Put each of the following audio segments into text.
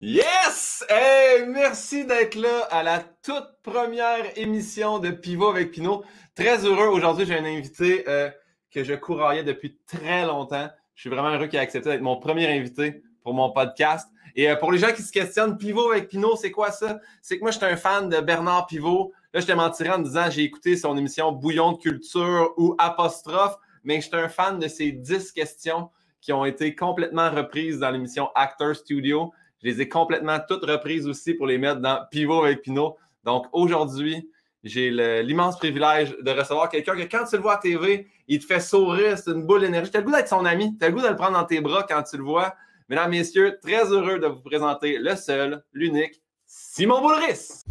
Yes! Hey, merci d'être là à la toute première émission de Pivot avec Pinot. Très heureux. Aujourd'hui, j'ai un invité que je courroyais depuis très longtemps. Je suis vraiment heureux qu'il ait accepté d'être mon premier invité pour mon podcast. Et pour les gens qui se questionnent, Pivot avec Pinot, c'est quoi ça? C'est que moi, j'étais un fan de Bernard Pivot. Là, je te mentirais en disant j'ai écouté son émission Bouillon de culture ou Apostrophe, mais j'étais un fan de ces 10 questions qui ont été complètement reprises dans l'émission Actor Studio. Je les ai complètement toutes reprises aussi pour les mettre dans Pivot avec Pinot. Donc aujourd'hui, j'ai l'immense privilège de recevoir quelqu'un que quand tu le vois à TV, il te fait sourire, c'est une boule d'énergie. Tu as le goût d'être son ami, tu as le goût de le prendre dans tes bras quand tu le vois. Mesdames, messieurs, très heureux de vous présenter le seul, l'unique, Simon Boulris.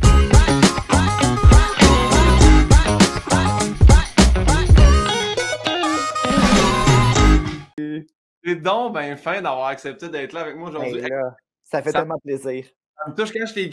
C'est donc bien fin d'avoir accepté d'être là avec moi aujourd'hui. Hey, là, ça fait tellement plaisir. Ça me touche quand je t'ai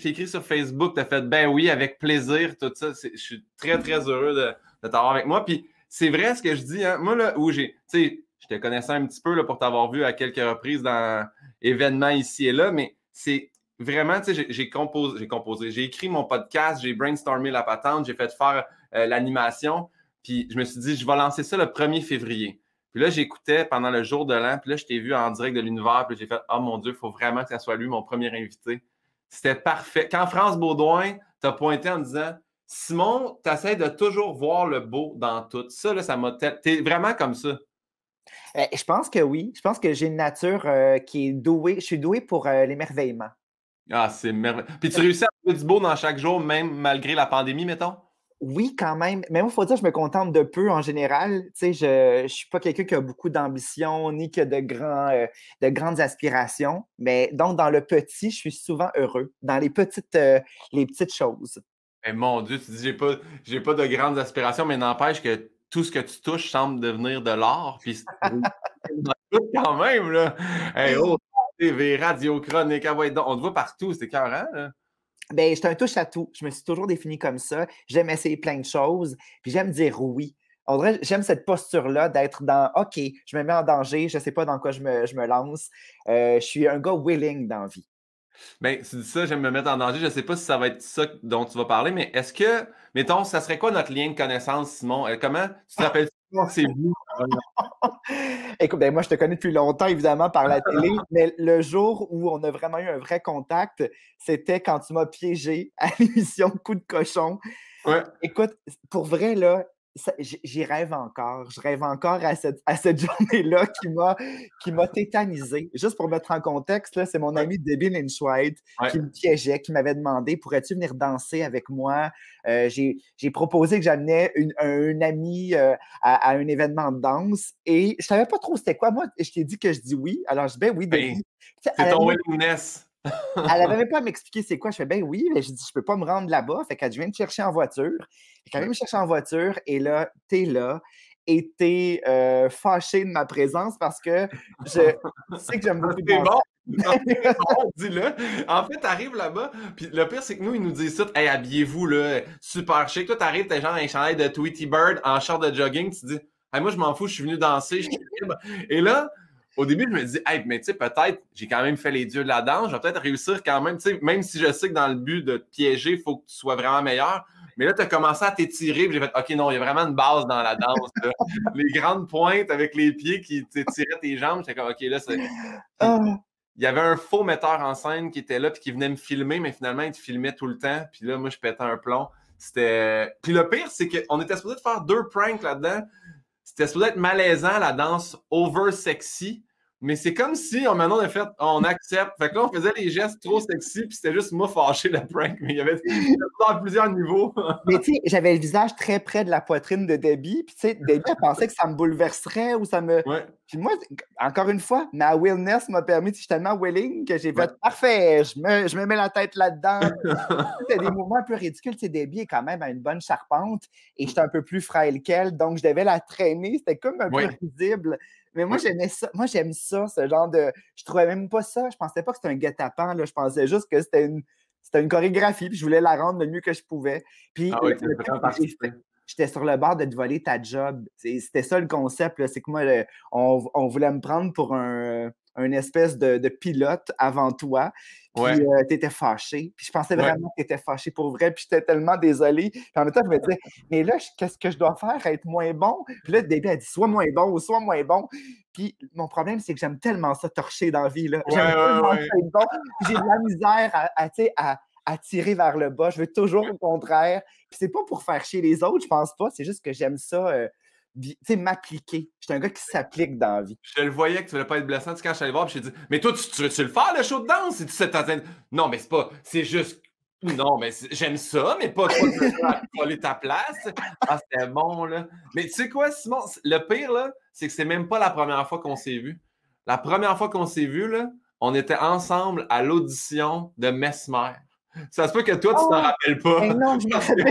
écrit sur Facebook, tu as fait ben oui, avec plaisir, tout ça. Je suis très, très heureux de t'avoir avec moi. Puis c'est vrai ce que je dis, hein. Moi, là, où tu sais, je te connaissais un petit peu là, pour t'avoir vu à quelques reprises dans événements ici et là, mais c'est vraiment, tu sais, j'ai écrit mon podcast, j'ai brainstormé la patente, j'ai fait faire l'animation, puis je me suis dit, je vais lancer ça le 1er février. Puis là, j'écoutais pendant le jour de l'an, puis là, je t'ai vu en direct de l'univers, puis j'ai fait « Oh mon Dieu, il faut vraiment que ça soit lui, mon premier invité. » C'était parfait. Quand France Baudouin t'a pointé en disant « Simon, tu essaies de toujours voir le beau dans tout. » Ça, là, ça m'a... T'es vraiment comme ça. Je pense que oui. Je pense que j'ai une nature qui est douée. Je suis doué pour l'émerveillement. Ah, c'est merveilleux. Puis tu réussis à trouver du beau dans chaque jour, même malgré la pandémie, mettons? Oui, quand même. Mais moi, il faut dire, je me contente de peu en général. Tu sais, je ne suis pas quelqu'un qui a beaucoup d'ambition ni que de grandes aspirations. Mais donc, dans le petit, je suis souvent heureux. Dans les petites choses. Mais mon Dieu, tu dis j'ai pas de grandes aspirations, mais n'empêche que tout ce que tu touches semble devenir de l'or. Puis quand même, là. Hey, oh, TV, radio, chronique, ah ouais, donc, on te voit partout, c'est écœurant, là. Ben, je suis un touche à tout. Je me suis toujours défini comme ça. J'aime essayer plein de choses, puis j'aime dire oui. On dirait, j'aime cette posture-là d'être dans OK, je me mets en danger, je ne sais pas dans quoi je me lance. Je suis un gars willing dans la vie. Ben, tu dis ça, j'aime me mettre en danger. Je sais pas si ça va être ça dont tu vas parler, mais est-ce que, mettons, ça serait quoi notre lien de connaissance, Simon? Comment tu te rappelles comment c'est vous? Écoute, ben moi, je te connais depuis longtemps, évidemment, par la télé, mais le jour où on a vraiment eu un vrai contact, c'était quand tu m'as piégé à l'émission Coup de cochon. Ouais. Écoute, pour vrai, là, j'y rêve encore. Je rêve encore à cette journée-là qui m'a tétanisé. Juste pour mettre en contexte, là, c'est mon ami Debbie Lynch-White qui me piégeait, qui m'avait demandé « Pourrais-tu venir danser avec moi? » J'ai proposé que j'amenais un ami à un événement de danse et je savais pas trop c'était quoi. Moi, je t'ai dit que je dis oui. Alors, je dis « Ben oui, Debbie. » C'est ton willingness. Elle n'avait même pas à m'expliquer c'est quoi. Je fais, ben oui, mais je dis, je peux pas me rendre là-bas. Fait qu'elle dit, je viens me chercher en voiture. Fait qu'elle vient me chercher en voiture et là, t'es là et t'es fâché de ma présence parce que je sais que j'aime beaucoup C'est bon. danser. Bon, dis-le. En fait, t'arrives là-bas, puis le pire, c'est que nous, ils nous disent ça, hey, habillez-vous, là, super chic. Toi, t'arrives, t'es genre un chandail de Tweety Bird en short de jogging, tu te dis, hey, moi, je m'en fous, je suis venu danser, je suis libre. Et là, au début, je me dis, hey, mais tu sais, peut-être, j'ai quand même fait les dieux de la danse, je vais peut-être réussir quand même, tu sais, même si je sais que dans le but de te piéger, il faut que tu sois vraiment meilleur. Mais là, tu as commencé à t'étirer, puis j'ai fait, OK, non, il y a vraiment une base dans la danse, là. Les grandes pointes avec les pieds qui t'étiraient tes jambes, j'étais comme, OK, là, c'est. Il y avait un faux metteur en scène qui était là puis qui venait me filmer, mais finalement, il te filmait tout le temps. Puis là, moi, je pétais un plomb. C'était... Puis le pire, c'est qu'on était supposé de faire 2 pranks là-dedans. C'était supposé être malaisant, la danse over sexy. Mais c'est comme si, maintenant, on accepte. Fait que là, on faisait les gestes trop sexy, puis c'était juste moi fâché, le prank. Mais il y avait dans plusieurs niveaux. Mais tu sais, j'avais le visage très près de la poitrine de Debbie. Puis tu sais, Debbie, elle pensait que ça me bouleverserait ou ça me... Ouais. Puis moi, encore une fois, ma willness m'a permis, je suis tellement willing que j'ai fait parfait, je me mets la tête là-dedans. C'était des mouvements un peu ridicules. Tu sais, Debbie est quand même à une bonne charpente et j'étais un peu plus frêle qu'elle, donc je devais la traîner. C'était comme un peu risible. Mais moi, j'aimais ça. Moi, j'aime ça, ce genre de. Je trouvais même pas ça. Je pensais pas que c'était un guet-apens. Je pensais juste que c'était une chorégraphie, puis je voulais la rendre le mieux que je pouvais. Puis j'étais sur le bord de te voler ta job. C'était ça le concept. C'est que moi, on voulait me prendre pour un une espèce de pilote avant toi. Puis tu étais fâché. Puis je pensais vraiment que tu étais fâché pour vrai. Puis j'étais tellement désolé. Puis en même temps, je me disais, mais là, qu'est-ce que je dois faire? Être moins bon? Puis là, Debbie a dit, sois moins bon ou sois moins bon. Puis mon problème, c'est que j'aime tellement ça torcher dans la vie. Là. J'aime tellement ça être bon. Puis j'ai de la misère à tirer vers le bas. Je veux toujours au contraire. Puis c'est pas pour faire chier les autres, je pense pas. C'est juste que j'aime ça. M'appliquer. Je suis un gars qui s'applique dans la vie. Je le voyais que tu voulais pas être blessant. Tu sais, quand je suis allé voir, je t'ai dit, mais toi, tu veux-tu le faire, le show de danse? Et tu sais, non, mais c'est pas, c'est juste, non, mais j'aime ça, mais pas toi de coller ta place. Ah, c'était bon, là. Mais tu sais quoi, Simon? Le pire, là, c'est que c'est même pas la première fois qu'on s'est vu. La première fois qu'on s'est vu, là, on était ensemble à l'audition de Mesmer. Ça se peut que toi, tu t'en rappelles pas. Non, je me rappelle.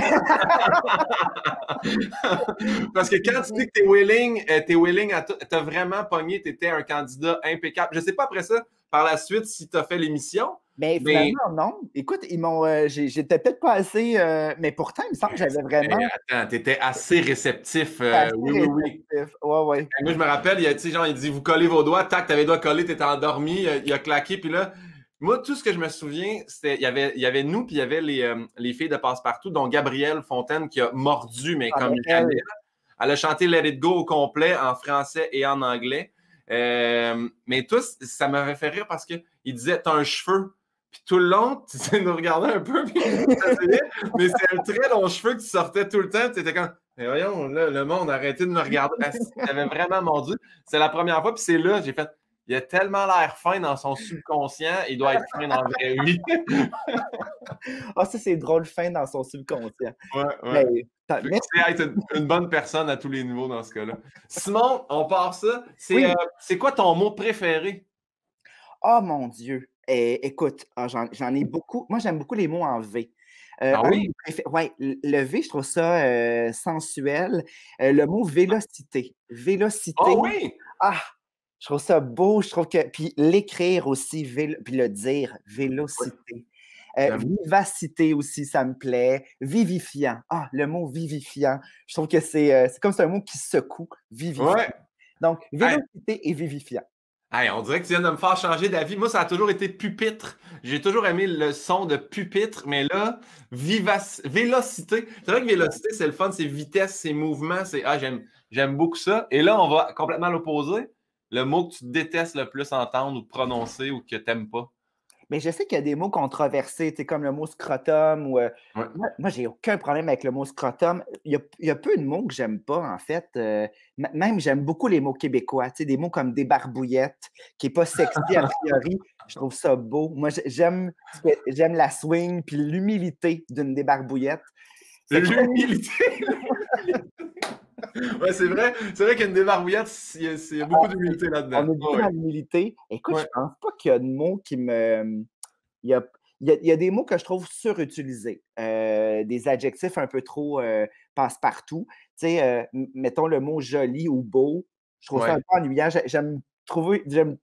Parce que quand tu dis que t'es willing, t'as vraiment pogné, t'étais un candidat impeccable. Je sais pas après ça, par la suite, si t'as fait l'émission. Mais finalement, non. Écoute, ils m'ont. J'étais peut-être pas assez. Mais pourtant, il me semble que j'avais vraiment. Attends, t'étais assez réceptif. Oui. Ouais. Moi, je me rappelle, il dit, vous collez vos doigts, tac, t'avais les doigts collés, t'étais endormi, il a claqué, puis là. Moi, tout ce que je me souviens, c'était il y avait nous, puis il y avait les filles de Passepartout, dont Gabrielle Fontaine qui a mordu, mais comme jamais. Elle a chanté Let It Go au complet en français et en anglais. Mais tous, ça m'avait fait rire parce qu'il disait « T'as un cheveu ». Puis tout le long, tu sais, nous regardais un peu, puis mais c'est un très long cheveu que tu sortais tout le temps. Tu étais comme « Mais voyons, là, le monde, arrêtez de me regarder. » T'avais vraiment mordu. C'est la première fois, puis c'est là, j'ai fait « Il a tellement l'air fin dans son subconscient, il doit être fin dans la vraie vie. » Ah, ça, c'est drôle, fin dans son subconscient. Ouais. Mais, c'est être une bonne personne à tous les niveaux dans ce cas-là. Simon, on part ça. C'est quoi ton mot préféré? Oh mon Dieu! Écoute, j'en ai beaucoup. Moi, j'aime beaucoup les mots en V. Oui? Oui, le V, je trouve ça sensuel. Le mot vélocité. Vélocité. Oh oui! Ah! Je trouve ça beau, je trouve que. Puis l'écrire aussi, puis le dire, vélocité. Vivacité aussi, ça me plaît. Vivifiant. Ah, le mot vivifiant. Je trouve que c'est comme c'est un mot qui secoue. Vivifiant. Ouais. Donc, vélocité et vivifiant. Hey, on dirait que tu viens de me faire changer d'avis. Moi, ça a toujours été pupitre. J'ai toujours aimé le son de pupitre, mais là, vélocité. C'est vrai que vélocité, c'est le fun, c'est vitesse, c'est mouvement, c'est j'aime beaucoup ça. Et là, on va complètement l'opposer. Le mot que tu détestes le plus entendre ou prononcer ou que tu n'aimes pas. Mais je sais qu'il y a des mots controversés, comme le mot scrotum. Moi, j'ai aucun problème avec le mot scrotum. Il y a peu de mots que j'aime pas, en fait. Même, j'aime beaucoup les mots québécois. Des mots comme débarbouillette, qui n'est pas sexy a priori. Je trouve ça beau. Moi, j'aime la swing puis l'humilité d'une débarbouillette. L'humilité? Ouais, c'est vrai qu'une débarbouillette, il y a beaucoup d'humilité là-dedans. On a beaucoup d'humilité. Écoute, je pense pas qu'il y a de mots qui me. Il y a des mots que je trouve surutilisés. Des adjectifs un peu trop passe-partout. Mettons le mot joli ou beau. Je trouve ça un peu ennuyant. J'aime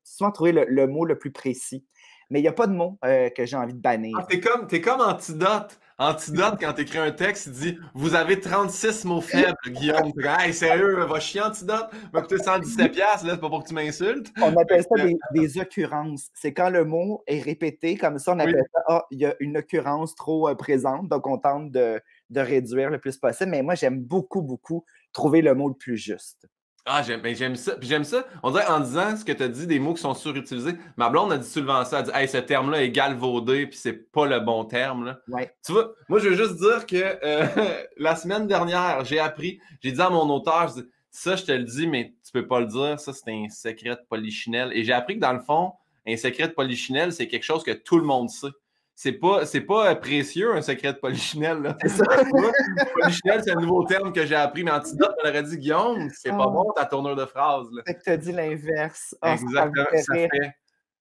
souvent trouver le mot le plus précis. Mais il n'y a pas de mot que j'ai envie de bannir. Ah, t'es comme Antidote. Antidote, quand tu écris un texte, il dit « Vous avez 36 mots faibles, Guillaume. » Hey, sérieux, va chier Antidote. Va coûter 117$, là, c'est pas pour que tu m'insultes. On appelle ça des occurrences. C'est quand le mot est répété, comme ça, on appelle ça « il y a une occurrence trop présente », donc on tente de réduire le plus possible. Mais moi, j'aime beaucoup, beaucoup trouver le mot le plus juste. Ah, j'aime ça. Puis j'aime ça. On dirait en disant ce que tu as dit, des mots qui sont surutilisés. Ma blonde a dit souvent ça. Elle dit « Hey, ce terme-là est galvaudé, puis c'est pas le bon terme. » Là. Ouais. Tu vois, moi, je veux juste dire que la semaine dernière, j'ai dit à mon auteur, je dis, ça, je te le dis, mais tu peux pas le dire. Ça, c'est un secret de polichinelle. Et j'ai appris que dans le fond, un secret de polichinelle, c'est quelque chose que tout le monde sait. C'est pas précieux, un secret de polichinelle. Là. C'est ça. Polichinelle, c'est un nouveau terme que j'ai appris, mais Antidote, on aurait dit, Guillaume, c'est pas bon ta tournure de phrase. Là. Fait que tu as dit l'inverse. Exactement.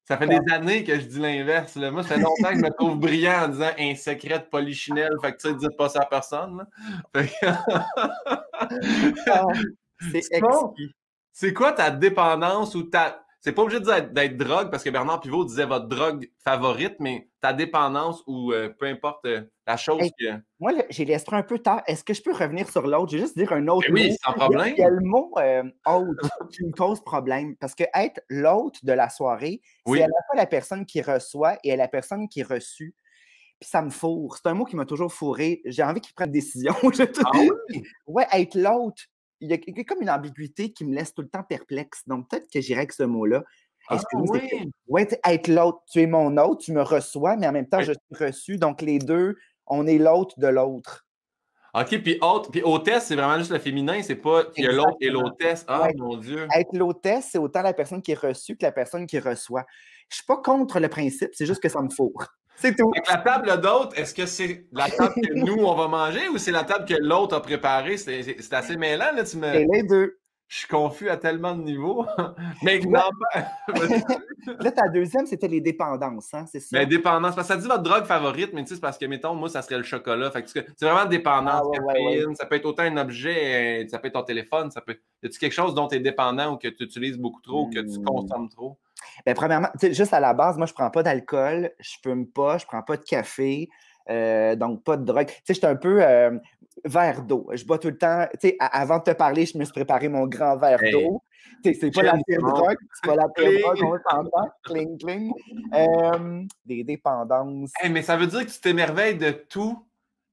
Ça fait des années que je dis l'inverse. Là. Moi, ça fait longtemps que je me trouve brillant en disant un secret de polichinelle. Fait que tu sais, dites pas ça à personne. Là. C'est exquis. C'est quoi ta dépendance ou c'est pas obligé d'être drogue, parce que Bernard Pivot disait votre drogue favorite, mais ta dépendance ou peu importe la chose Hey, que. moi, là, j'ai l'esprit un peu tard. Est-ce que je peux revenir sur l'autre? Je vais juste dire un autre Ben mot. oui, sans problème. Il y a le mot hôte qui me pose problème. Parce que être l'hôte de la soirée, c'est Oui. à la fois la personne qui reçoit et la personne qui est reçue. Puis ça me fourre. C'est un mot qui m'a toujours fourré. J'ai envie qu'il prenne des décisions. Ah oui? Ouais, être l'hôte, il y a comme une ambiguïté qui me laisse tout le temps perplexe. Donc peut-être que j'irais avec ce mot-là. Ah Excuse-moi, c'est que, oui! ouais, être l'autre, tu es mon hôte, tu me reçois, mais en même temps, Oui. je suis reçu. Donc les deux, on est l'hôte de l'autre. OK, puis hôtesse, c'est vraiment juste le féminin, c'est pas qu'il y a l'autre et l'hôtesse. Ah, Ouais. mon Dieu! Être l'hôtesse, c'est autant la personne qui est reçue que la personne qui reçoit. Je suis pas contre le principe, c'est juste que ça me fourre. C'est tout. Fait que la table d'hôte, est-ce que c'est la table que nous, on va manger ou c'est la table que l'autre a préparée? C'est assez mêlant, là. C'est les deux. Je suis confus à tellement de niveaux. Mais Là, non, là, ta deuxième, c'était les dépendances, hein, c'est ça? mais dépendance. Parce que ça dit votre drogue favorite, mais tu sais, c'est parce que, mettons, moi, ça serait le chocolat. Fait que c'est vraiment dépendance. Ah, ouais, Caféine, ouais. ça peut être autant un objet, ça peut être ton téléphone, ça peut. Y a-tu quelque chose dont tu es dépendant ou que tu utilises beaucoup trop ou que tu consommes trop? Ben, premièrement, tu sais, juste à la base, moi, je prends pas d'alcool, je fume pas, je prends pas de café, donc pas de drogue. Tu sais, je suis un peu verre d'eau. Je bois tout le temps. Tu sais, avant de te parler, je me suis préparé mon grand verre Hey, d'eau. Tu sais, c'est pas la Jen pire Simon. drogue, c'est pas la pire Cling. drogue, on s'entend. Cling, cling. Des dépendances. Hey, mais ça veut dire que tu t'émerveilles de tout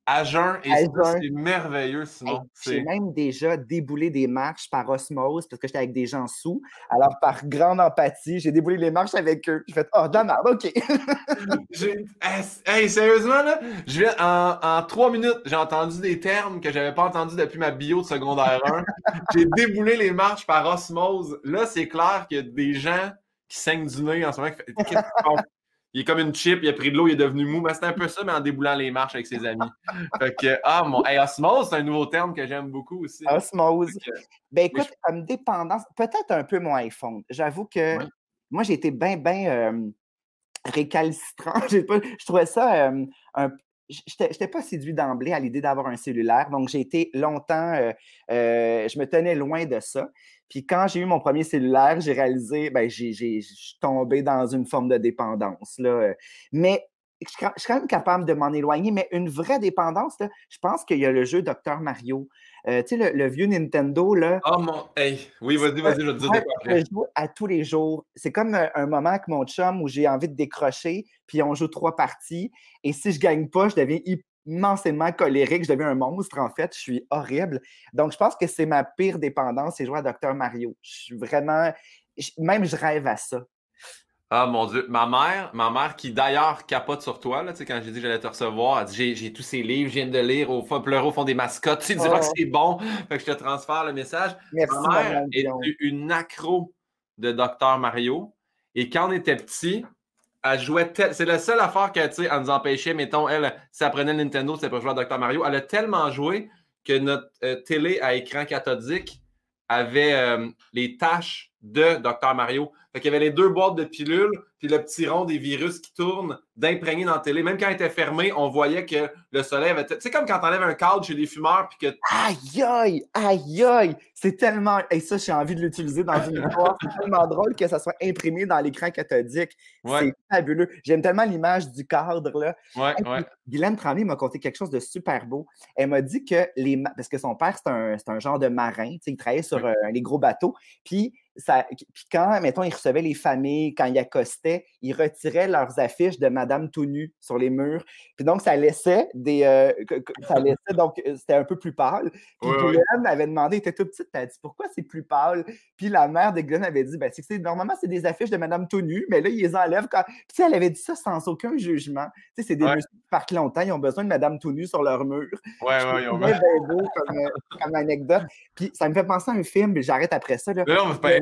à jeun et À ça, jeun. c'est merveilleux, Hey, Simon. j'ai même déjà déboulé des marches par osmose parce que j'étais avec des gens sous. Alors, par grande empathie, j'ai déboulé les marches avec eux. J'ai fait « Oh, de la merde, OK. » Hey, sérieusement, là, en 3 minutes, j'ai entendu des termes que j'avais pas entendus depuis ma bio de secondaire 1. J'ai déboulé les marches par osmose. Là, c'est clair qu'il y a des gens qui saignent du nez en ce moment. Qu'est-ce qu'ils font? Il est comme une chip, il a pris de l'eau, il est devenu mou. Mais c'est un peu ça, mais en déboulant les marches avec ses amis. Fait que, hey, osmose, c'est un nouveau terme que j'aime beaucoup aussi. Osmose. Fait que, Ben écoute, comme dépendance, peut-être un peu mon iPhone. J'avoue que ouais. moi, j'ai été bien récalcitrant. Je trouvais ça j'étais pas séduit d'emblée à l'idée d'avoir un cellulaire. Donc, j'ai été longtemps, je me tenais loin de ça. Puis quand j'ai eu mon premier cellulaire, j'ai réalisé, ben, je suis tombé dans une forme de dépendance, là. Mais je suis quand même capable de m'en éloigner. Mais une vraie dépendance, là, je pense qu'il y a le jeu Dr. Mario. Tu sais, le vieux Nintendo, là. Oh mon. Hey, oui, vas-y, je vais te dire de Ouais, quoi je après. joue à tous les jours. C'est comme un moment avec mon chum où j'ai envie de décrocher, puis on joue 3 parties. Et si je gagne pas, je deviens immensément colérique. Je deviens un monstre, en fait. Je suis horrible. Donc, je pense que c'est ma pire dépendance, c'est jouer à Dr. Mario. Je suis vraiment. Même je rêve à ça. Ah mon Dieu, ma mère qui d'ailleurs capote sur toi, là, tu sais, quand j'ai dit que j'allais te recevoir, elle dit j'ai tous ces livres, je viens de lire pleurer au fond des mascottes, tu diras que Oh, c'est bon, fait que je te transfère le message. merci, Ma mère maman est Dion. une accro de Dr Mario et quand on était petit, elle jouait c'est la seule affaire que, tu sais, elle nous empêchait, mettons, elle, si elle prenait le Nintendo, c'était pour jouer à Dr Mario, elle a tellement joué que notre télé à écran cathodique avait les taches de Dr Mario. Fait qu'il y avait les 2 boîtes de pilules, puis le petit rond des virus qui tournent, d'imprégner dans la télé. Même quand elle était fermée, on voyait que le soleil avait. Tu sais, comme quand t'enlèves un cadre chez des fumeurs, puis que. Aïe, aïe, aïe, aïe! C'est tellement. Et ça, j'ai envie de l'utiliser dans une histoire. C'est tellement drôle que ça soit imprimé dans l'écran cathodique. Ouais, C'est fabuleux. J'aime tellement l'image du cadre, là. ouais, Et ouais. puis, Guylaine Tremblay m'a conté quelque chose de super beau. Elle m'a dit que parce que son père, c'est un genre de marin, tu sais, il travaillait sur les gros bateaux. Puis quand, mettons, il recevait les familles, quand il accostait, il retirait leurs affiches de Madame tout nue sur les murs. Puis donc, ça laissait donc, c'était un peu plus pâle. Puis Ouais, ouais. Guylaine avait demandé, elle était toute petite, elle a dit pourquoi c'est plus pâle? Puis la mère de Guylaine avait dit, ben, normalement, c'est des affiches de Madame tout nue, mais là, ils les enlèvent quand. Puis tu sais, elle avait dit ça sans aucun jugement. Tu sais, c'est des Ouais, messieurs qui partent longtemps, ils ont besoin de Madame tout nue sur leur mur. ouais, Je ouais, trouve ça bien, bien beau comme anecdote. Puis ça me fait penser à un film, puis j'arrête après ça, là.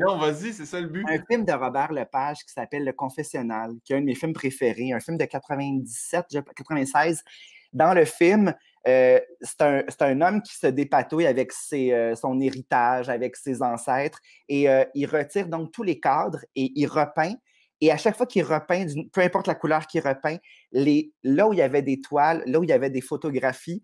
Non, vas-y, c'est ça le but. Un film de Robert Lepage qui s'appelle Le Confessionnal, qui est un de mes films préférés, un film de 97, 96. Dans le film, c'est un homme qui se dépatouille avec son héritage, avec ses ancêtres, et il retire donc tous les cadres et il repeint. Et à chaque fois qu'il repeint, peu importe la couleur qu'il repeint, là où il y avait des toiles, là où il y avait des photographies,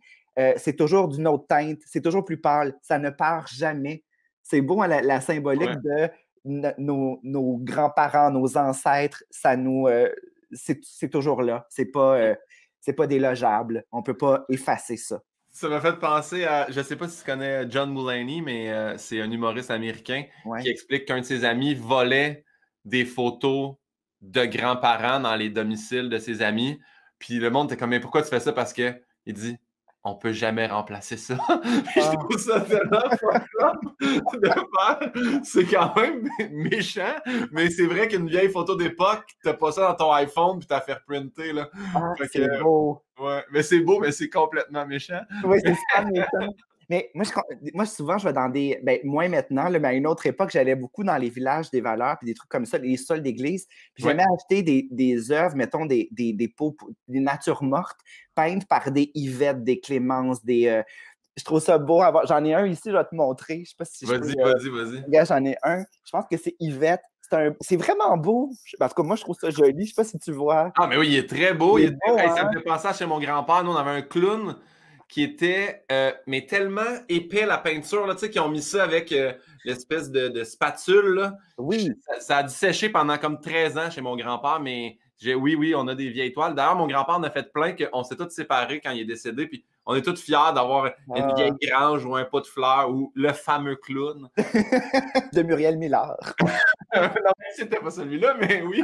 c'est toujours d'une autre teinte, c'est toujours plus pâle, ça ne part jamais. C'est beau, hein, la symbolique Ouais. de nos grands-parents, nos ancêtres, c'est toujours là. C'est pas délogeable. On ne peut pas effacer ça. Ça m'a fait penser à, je sais pas si tu connais John Mulaney, mais c'est un humoriste américain qui explique qu'un de ses amis volait des photos de grands-parents dans les domiciles de ses amis. Puis le monde était comme, mais pourquoi tu fais ça? Parce que il dit, on peut jamais remplacer ça. Je trouve ça tellement fucked up de faire. C'est quand même méchant, mais c'est vrai qu'une vieille photo d'époque, t'as pas ça dans ton iPhone puis t'as fait printer, là. C'est beau. Ouais, mais c'est beau, mais c'est complètement méchant. Oui, c'est ça, méchant. Mais moi, souvent, je vais dans des. Ben, moins maintenant, là, mais à une autre époque, j'allais beaucoup dans les villages des valeurs puis des trucs comme ça, les sols d'église. Puis j'aimais acheter des œuvres, mettons, des peaux, des natures mortes, peintes par des Yvette, des Clémence, des. Je trouve ça beau. J'en ai un ici, je vais te montrer. Je sais pas si vas-y. Regarde, j'en ai un. Je pense que c'est Yvette. C'est vraiment beau. En tout cas, moi, je trouve ça joli. Je sais pas si tu vois. Ah, mais oui, il est très beau. Il est beau, hein? Ça me fait penser à chez mon grand-père. Nous, on avait un clown qui était mais tellement épais, la peinture, là, tu sais, qu'ils ont mis ça avec l'espèce de spatule. Là. Oui. Ça a dû sécher pendant comme 13 ans chez mon grand-père, mais oui, on a des vieilles toiles. D'ailleurs, mon grand-père en a fait plein qu'on s'est tous séparés quand il est décédé, puis on est tous fiers d'avoir une vieille grange ou un pot de fleurs ou le fameux clown. De Muriel Millard. Non, c'était pas celui-là, mais oui.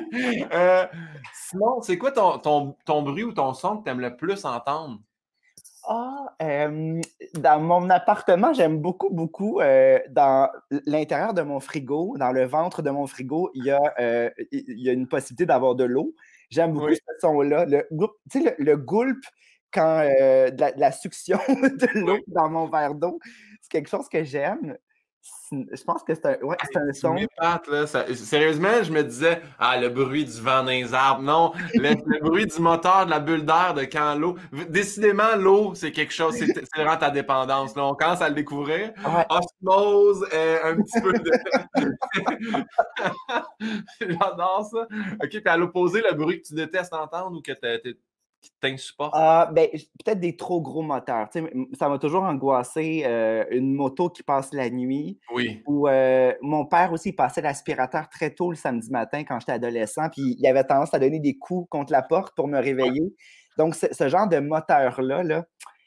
Sinon, c'est quoi ton bruit ou ton son que tu aimes le plus entendre? Dans mon appartement, j'aime beaucoup, dans l'intérieur de mon frigo, dans le ventre de mon frigo, il y a une possibilité d'avoir de l'eau. J'aime beaucoup ce son-là. Tu sais, le gulp, quand de la succión de l'eau dans mon verre d'eau, c'est quelque chose que j'aime. Je pense que c'est un son. Là, sérieusement, je me disais, le bruit du vent dans les arbres. Non, le bruit du moteur, de la bulle d'air, de quand l'eau. Décidément, l'eau, c'est quelque chose, c'est vraiment ta dépendance. Là. On commence à le découvrir. Osmose, un petit peu de. J'adore ça. OK, puis à l'opposé, le bruit que tu détestes entendre ou que qui t'insupporte? Peut-être des trop gros moteurs. Tu sais, ça m'a toujours angoissé une moto qui passe la nuit. Oui. Ou mon père aussi, il passait l'aspirateur très tôt le samedi matin quand j'étais adolescent, puis il avait tendance à donner des coups contre la porte pour me réveiller. Ouais. Donc, ce genre de moteur-là,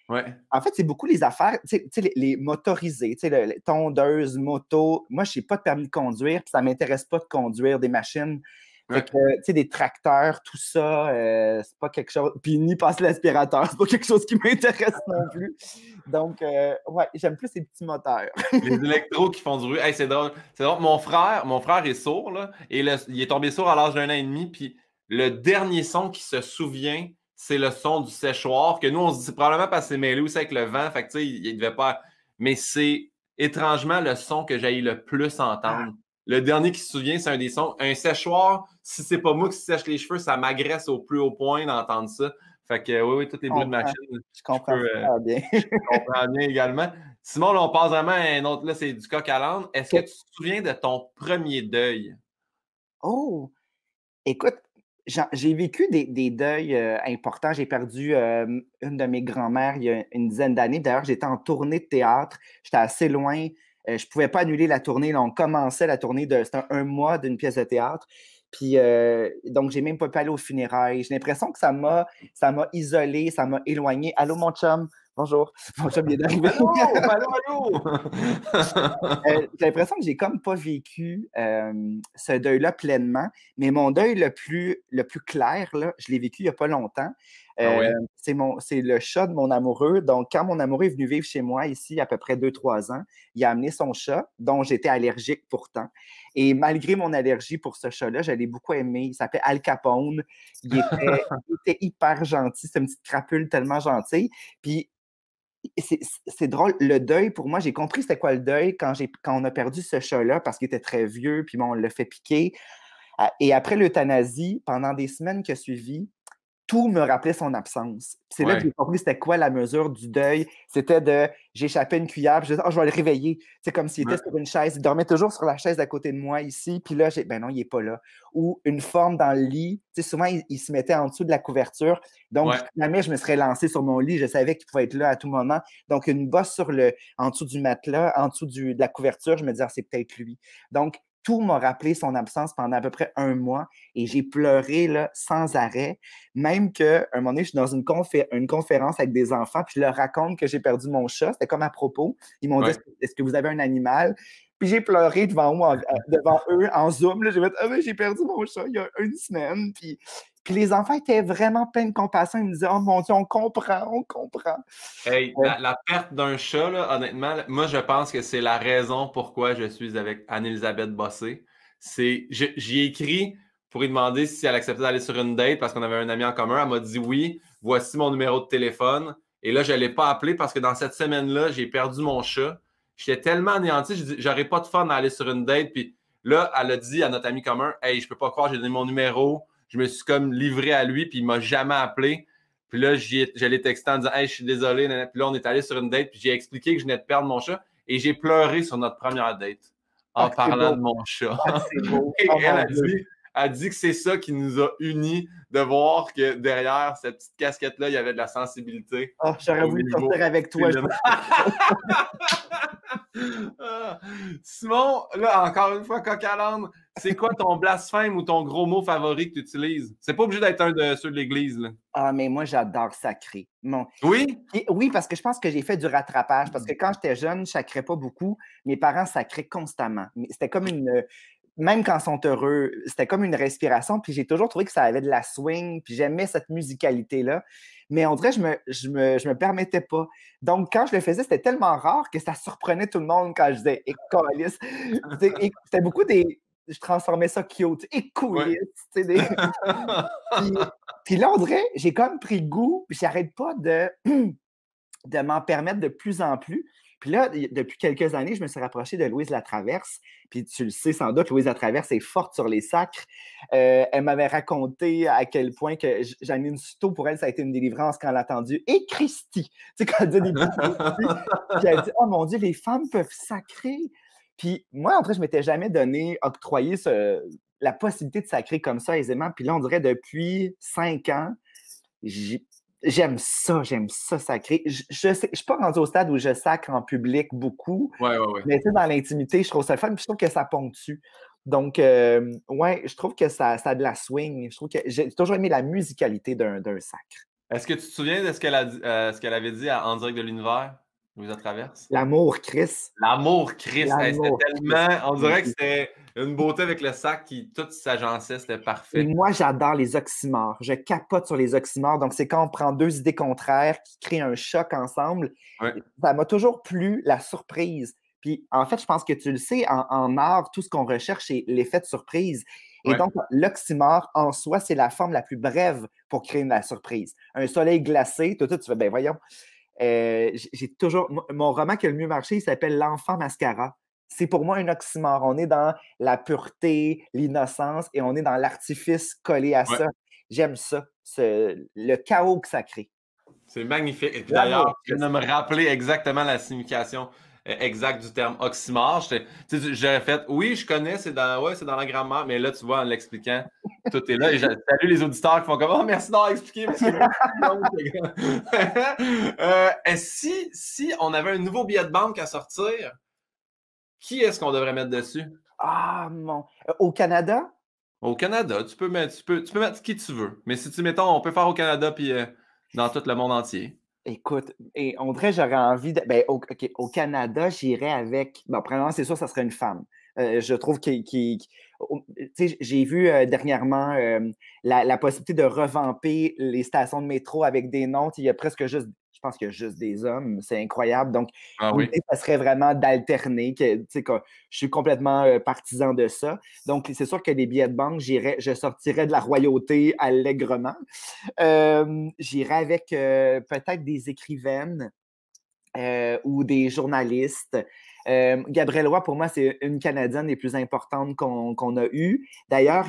en fait, c'est beaucoup les affaires, tu sais, les motorisés, tu sais, les tondeuses, motos. Moi, je n'ai pas de permis de conduire, puis ça ne m'intéresse pas de conduire des machines. Fait que, tu sais, des tracteurs, tout ça, c'est pas quelque chose. Puis ni passer l'aspirateur, c'est pas quelque chose qui m'intéresse non plus. Donc, j'aime plus ces petits moteurs. Les électros qui font du bruit. Hey, c'est drôle. C'est drôle. Mon frère est sourd, là, et il est tombé sourd à l'âge d'1 an et demi. Puis le dernier son qu'il se souvient, c'est le son du séchoir. Que nous, on se dit, c'est probablement parce que c'est mêlé aussi avec le vent. Fait que, tu sais, il devait pas. Mais c'est étrangement le son que j'ai le plus entendre. Le dernier qui se souvient, c'est un des sons. Un séchoir, si c'est pas moi qui sèche les cheveux, ça m'agresse au plus haut point d'entendre ça. Fait que oui, tous les bruits de machine. Je comprends bien. Je comprends bien également. Simon, là, on passe vraiment à un autre. Là, c'est du coq à l'âne. Est-ce que tu te souviens de ton premier deuil? Oh! Écoute, j'ai vécu des deuils importants. J'ai perdu une de mes grand-mères il y a une dizaine d'années. D'ailleurs, j'étais en tournée de théâtre. J'étais assez loin. Je ne pouvais pas annuler la tournée. Là, on commençait la tournée c'était un mois d'une pièce de théâtre. Puis, donc, j'ai même pas pu aller aux funérailles. J'ai l'impression que ça m'a isolé, ça m'a éloigné. Allô, mon chum? Bonjour. Mon chum vient d'arriver. Allô! J'ai l'impression que j'ai comme pas vécu ce deuil-là pleinement. Mais mon deuil le plus clair, là, je l'ai vécu il n'y a pas longtemps. C'est le chat de mon amoureux. Donc, quand mon amoureux est venu vivre chez moi ici, il y a à peu près 2-3 ans, il a amené son chat, dont j'étais allergique pourtant. Et malgré mon allergie pour ce chat-là, je l'ai beaucoup aimé. Il s'appelait Al Capone. Il était hyper gentil. C'est une petite crapule tellement gentille. Puis, c'est drôle. Le deuil, pour moi, j'ai compris c'était quoi le deuil quand on a perdu ce chat-là parce qu'il était très vieux, puis bon, on l'a fait piquer. Et après l'euthanasie, pendant des semaines qui ont suivi, tout me rappelait son absence. C'est là que j'ai compris c'était quoi la mesure du deuil. C'était j'échappais une cuillère, puis je disais, je vais le réveiller. C'est comme s'il était sur une chaise. Il dormait toujours sur la chaise à côté de moi ici, puis là, ben non, il n'est pas là. Ou une forme dans le lit. Tu sais, souvent, il se mettait en dessous de la couverture. Donc, jamais je me serais lancé sur mon lit. Je savais qu'il pouvait être là à tout moment. Donc, une bosse en dessous du matelas, en dessous de la couverture, je me disais, c'est peut-être lui. Donc, tout m'a rappelé son absence pendant à peu près 1 mois et j'ai pleuré là, sans arrêt. Même qu'à un moment donné, je suis dans une conférence avec des enfants, puis je leur raconte que j'ai perdu mon chat. C'était comme à propos. Ils m'ont dit, est-ce que vous avez un animal? Puis j'ai pleuré devant eux en Zoom. Là, j'ai fait, j'ai perdu mon chat il y a 1 semaine. Puis les enfants étaient vraiment pleins de compassion. Ils me disaient, oh mon Dieu, on comprend, on comprend. Hey, la perte d'un chat, là, honnêtement, moi, je pense que c'est la raison pourquoi je suis avec Anne-Elisabeth Bossé. J'y ai écrit pour lui demander si elle acceptait d'aller sur une date parce qu'on avait un ami en commun. Elle m'a dit oui, voici mon numéro de téléphone. Et là, je ne l'ai pas appelé parce que dans cette semaine-là, j'ai perdu mon chat. J'étais tellement anéanti, je dis, j'aurais pas de fun à aller sur une date. Puis là, elle a dit à notre ami commun, hey, je peux pas croire, j'ai donné mon numéro. Je me suis comme livré à lui, puis il m'a jamais appelé. Puis là, j'allais texter en disant, hey, je suis désolé. Puis là, on est allé sur une date, puis j'ai expliqué que je venais de perdre mon chat. Et j'ai pleuré sur notre première date en parlant de mon chat. C'est beau. Et elle a dit que c'est ça qui nous a unis, de voir que derrière cette petite casquette-là, il y avait de la sensibilité. Oh, j'aurais voulu sortir avec toi. Simon, là, encore une fois, coq à l'âne, c'est quoi ton blasphème ou ton gros mot favori que tu utilises? C'est pas obligé d'être un de ceux de l'Église, là. Ah, mais moi, j'adore sacrer. Oui? Oui, parce que je pense que j'ai fait du rattrapage. Parce que quand j'étais jeune, je sacrais pas beaucoup. Mes parents sacraient constamment. C'était comme même quand ils sont heureux, c'était comme une respiration. Puis j'ai toujours trouvé que ça avait de la swing. Puis j'aimais cette musicalité-là. Mais on dirait que je me permettais pas. Donc, quand je le faisais, c'était tellement rare que ça surprenait tout le monde quand je disais « Écolis ». C'était beaucoup des... Je transformais ça cute. « Écolis ». Puis là, on dirait, j'ai comme pris goût. Puis j'arrête pas de m'en permettre de plus en plus. Puis là, depuis quelques années, je me suis rapproché de Louise Latraverse. Puis tu le sais sans doute, Louise Latraverse est forte sur les sacres. Elle m'avait raconté à quel point que Janine Souto, pour elle, ça a été une délivrance quand elle a entendu « Et Christy ». Tu sais, quand elle dit des puis elle dit « Oh mon Dieu, les femmes peuvent sacrer ». Puis moi, en fait, je ne m'étais jamais octroyé la possibilité de sacrer comme ça aisément. Puis là, on dirait depuis 5 ans, j'aime ça sacrer. Je ne suis pas rendu au stade où je sacre en public beaucoup. Ouais. Mais tu sais, dans l'intimité, je trouve ça le fun. Puis je trouve que ça ponctue. Donc, je trouve que ça a de la swing. Je trouve que j'ai toujours aimé la musicalité d'un sacre. Est-ce que tu te souviens de ce qu'elle avait dit En direct de l'univers, Louisa Traverse? L'amour, Chris. L'amour, Chris. C'était tellement... On dirait que c'était une beauté avec le sac qui toute s'agençait, c'était parfait. Et moi, j'adore les oxymores. Je capote sur les oxymores. Donc, c'est quand on prend 2 idées contraires qui créent un choc ensemble. Ouais. Ça m'a toujours plu, la surprise. Puis, en fait, je pense que tu le sais, en art, tout ce qu'on recherche, c'est l'effet de surprise. Et donc, l'oxymore, en soi, c'est la forme la plus brève pour créer la surprise. Un soleil glacé, tout, tu fais, ben voyons. J'ai toujours... Mon roman qui a le mieux marché, il s'appelle L'enfant mascara. C'est pour moi un oxymore. On est dans la pureté, l'innocence, et on est dans l'artifice collé à ça. J'aime ça, le chaos que ça crée. C'est magnifique. Et puis d'ailleurs, tu viens de me rappeler exactement la signification exacte du terme oxymore. J'aurais fait, oui, je connais, c'est dans la grammaire, mais là, tu vois, en l'expliquant, tout est là. Et je salue les auditeurs qui font comme, oh, merci d'avoir expliqué. Si on avait un nouveau billet de banque à sortir, qui est-ce qu'on devrait mettre dessus? Ah, au Canada? Au Canada, tu peux mettre qui tu veux. Mais si mettons, on peut faire au Canada puis dans tout le monde entier. Écoute, et on dirait j'aurais envie de. Au Canada, j'irais avec. Bon, premièrement, c'est sûr, ça serait une femme. Je trouve j'ai vu dernièrement la possibilité de revamper les stations de métro avec des noms. Il y a presque juste. Je pense qu'il y a juste des hommes. C'est incroyable. Donc, ça serait vraiment d'alterner. Je suis complètement partisan de ça. Donc, c'est sûr que les billets de banque, je sortirais de la royauté allègrement. J'irais avec peut-être des écrivaines ou des journalistes. Gabrielle Roy, pour moi, c'est une Canadienne des plus importantes qu'on a eues. D'ailleurs,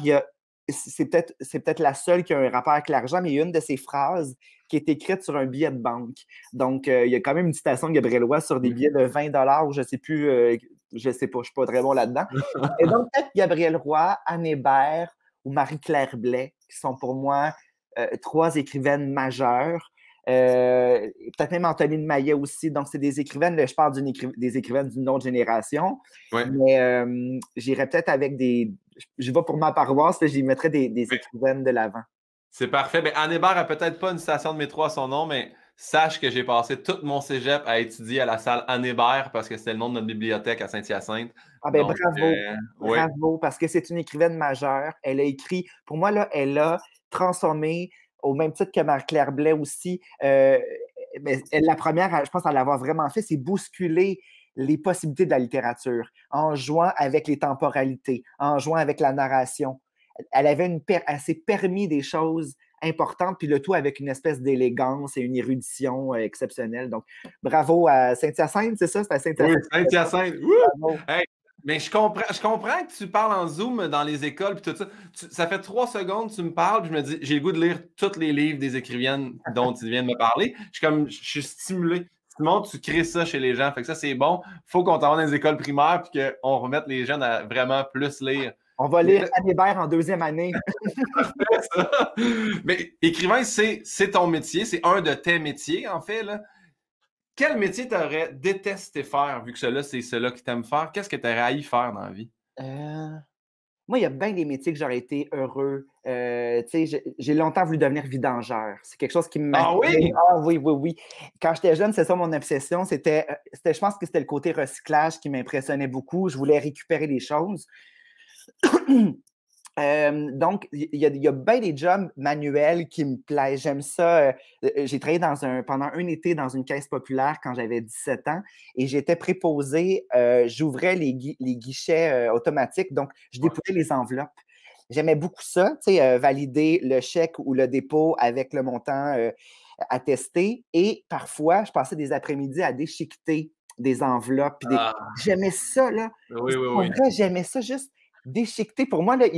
c'est peut-être la seule qui a un rapport avec l'argent, mais il y a une de ses phrases qui est écrite sur un billet de banque. Donc, il y a quand même une citation de Gabrielle Roy sur des billets de 20 $ ou je ne sais plus, je ne sais pas, je ne suis pas très bon là-dedans. Et donc, peut-être Gabrielle Roy, Anne Hébert ou Marie-Claire Blais, qui sont pour moi 3 écrivaines majeures. peut-être même Antonine Maillet aussi. Donc, c'est des écrivaines, là, je parle des écrivaines d'une autre génération. Ouais. Mais j'irais peut-être avec des... Je vais pour ma paroisse, j'y mettrais des écrivaines de l'avant. C'est parfait. Ben, Anne Hébert a peut-être pas une station de métro à son nom, mais sache que j'ai passé tout mon cégep à étudier à la salle Anne Hébert parce que c'était le nom de notre bibliothèque à Saint-Hyacinthe. Ah ben Donc, bravo, parce que c'est une écrivaine majeure. Elle a écrit, pour moi, là, elle a transformé, au même titre que Marie-Claire Blais aussi, la première, je pense, à l'avoir vraiment fait, c'est bousculer les possibilités de la littérature en jouant avec les temporalités, en jouant avec la narration. Elle s'est permis des choses importantes, puis le tout avec une espèce d'élégance et une érudition exceptionnelle. Donc, bravo à Saint-Hyacinthe, c'est ça? C'est à Saint-Hyacinthe. Oui, Saint-Hyacinthe. Hey, mais je comprends que tu parles en Zoom dans les écoles puis tout ça. Ça fait 3 secondes, tu me parles, puis je me dis, j'ai le goût de lire tous les livres des écrivaines dont tu viens de me parler. Je suis stimulé. Simon, tu crées ça chez les gens. Fait que ça, c'est bon. Faut qu'on t'envoie dans les écoles primaires puis qu'on remette les jeunes à vraiment plus lire. On va lire Anne Hébert en 2e année. Ça. Mais écrivain, c'est ton métier. C'est un de tes métiers, en fait, là. Quel métier t'aurais détesté faire, vu que c'est cela que t'aimes faire? Qu'est-ce que t'aurais haï faire dans la vie? Moi, il y a bien des métiers que j'aurais été heureux. J'ai longtemps voulu devenir vidangeur. C'est quelque chose qui me... Ah oui? Ah oui. Quand j'étais jeune, c'est ça mon obsession. Je pense que c'était le côté recyclage qui m'impressionnait beaucoup. Je voulais récupérer des choses. Donc, il y a bien des jobs manuels qui me plaisent. J'aime ça. J'ai travaillé pendant un été dans une caisse populaire quand j'avais 17 ans et j'étais préposé. J'ouvrais les guichets automatiques, donc je dépouillais les enveloppes. J'aimais beaucoup ça, valider le chèque ou le dépôt avec le montant attesté. Et parfois, je passais des après-midi à déchiqueter des enveloppes. J'aimais ça, là. Oui. En vrai, j'aimais ça juste déchiqueter. Pour moi, il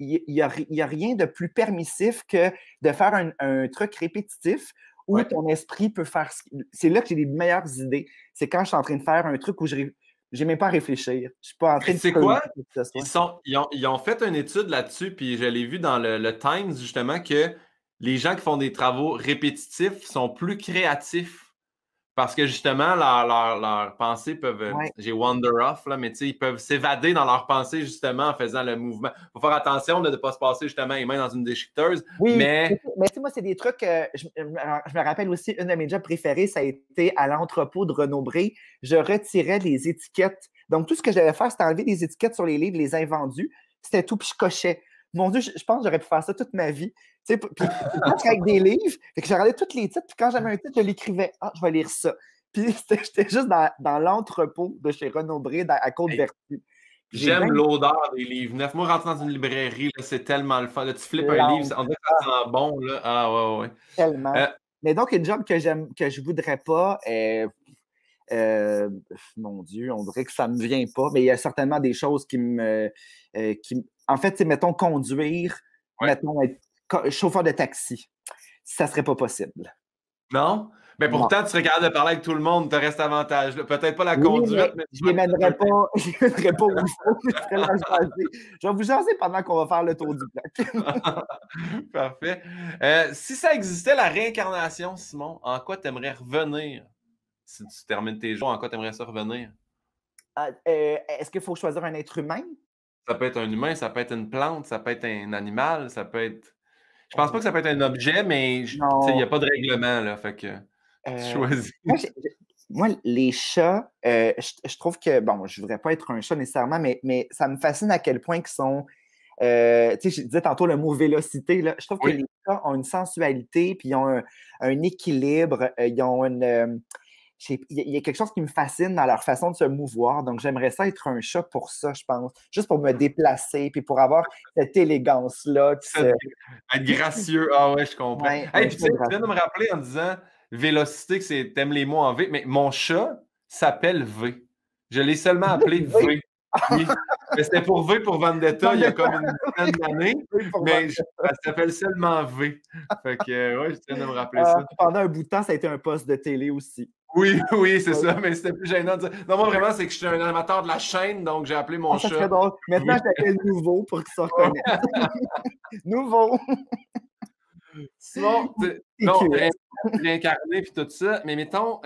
n'y a rien de plus permissif que de faire un truc répétitif où ton esprit peut faire... C'est là que j'ai les meilleures idées. C'est quand je suis en train de faire un truc où je n'ai même pas à réfléchir. Je suis pas en train de... C'est quoi? Ils ont fait une étude là-dessus, puis je l'ai vu dans le Times, justement, que les gens qui font des travaux répétitifs sont plus créatifs. Parce que justement, leurs pensées peuvent. J'ai wander off, là, mais ils peuvent s'évader dans leurs pensées justement en faisant le mouvement. Il faut faire attention de ne pas se passer justement les mains dans une déchiqueteuse. Oui, mais moi, c'est des trucs. Je me rappelle aussi, une de mes jobs préférés, ça a été à l'entrepôt de Renaud-Bré. Je retirais les étiquettes. Donc, tout ce que je devais faire, c'était enlever les étiquettes sur les livres, les invendus. C'était tout, puis je cochais. Mon Dieu, je pense que j'aurais pu faire ça toute ma vie. Puis avec des livres, fait que je regardais tous les titres, puis quand j'avais un titre, je l'écrivais. Ah, je vais lire ça. Puis j'étais juste dans l'entrepôt de chez Renaud-Bré, à Côte-Vertu. J'aime l'odeur des livres neufs. Moi, rentrer dans une librairie, là, c'est tellement le fun. Là, tu flippes un livre, on dirait que ça sent bon. Là. Ah, ouais. Tellement. Mais donc, une job que je voudrais pas, mon Dieu, on dirait que ça me vient pas, mais il y a certainement des choses qui me... en fait, mettons, conduire, mettons, être chauffeur de taxi. Ça serait pas possible. Non? Mais pourtant, tu serais capable de parler avec tout le monde, tu restes avantage. Peut-être pas la conduite, mais je ne les mènerais pas où il faut. Je vais vous jaser pendant qu'on va faire le tour du bloc. Parfait. Si ça existait, la réincarnation, Simon, en quoi tu aimerais revenir? Si tu termines tes jours, en quoi tu aimerais ça revenir? Est-ce qu'il faut choisir un être humain? Ça peut être un humain, ça peut être une plante, ça peut être un animal, ça peut être... Je pense pas que ça peut être un objet, mais il n'y a pas de règlement, là, fait que tu choisis. Moi, les chats, je trouve que, bon, je ne voudrais pas être un chat nécessairement, mais ça me fascine à quel point ils sont... je disais tantôt le mot vélocité, là. Je trouve que les chats ont une sensualité, puis ils ont un équilibre, ils ont une... il y a quelque chose qui me fascine dans leur façon de se mouvoir. Donc, j'aimerais ça être un chat pour ça, je pense. Juste pour me déplacer, puis pour avoir cette élégance-là. Être gracieux. Ah ouais, je comprends. Puis tu viens de me rappeler en disant vélocité, que t'aimes les mots en V, mais mon chat s'appelle V. Je l'ai seulement appelé V. Oui. Mais c'était pour V pour Vendetta il y a comme une dizaine d'années, mais elle s'appelle seulement V. Fait que, je tiens de me rappeler ça. Pendant un bout de temps, ça a été un poste de télé aussi. Oui, c'est ça, mais c'était plus gênant de dire. Non, moi, vraiment, c'est que je suis un amateur de la chaîne, donc j'ai appelé mon chat. Très drôle. Maintenant, je t'appelle Nouveau pour qu'il se reconnaisse. Nouveau! Sinon, réincarner puis tout ça. Mais mettons,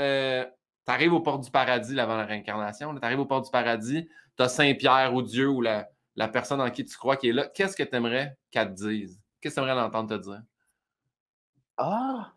t'arrives au port du paradis là, avant la réincarnation. T'arrives au port du paradis, t'as Saint-Pierre ou Dieu ou la personne en qui tu crois qui est là. Qu'est-ce que t'aimerais qu'elle te dise? Qu'est-ce que t'aimerais l'entendre te dire? Ah!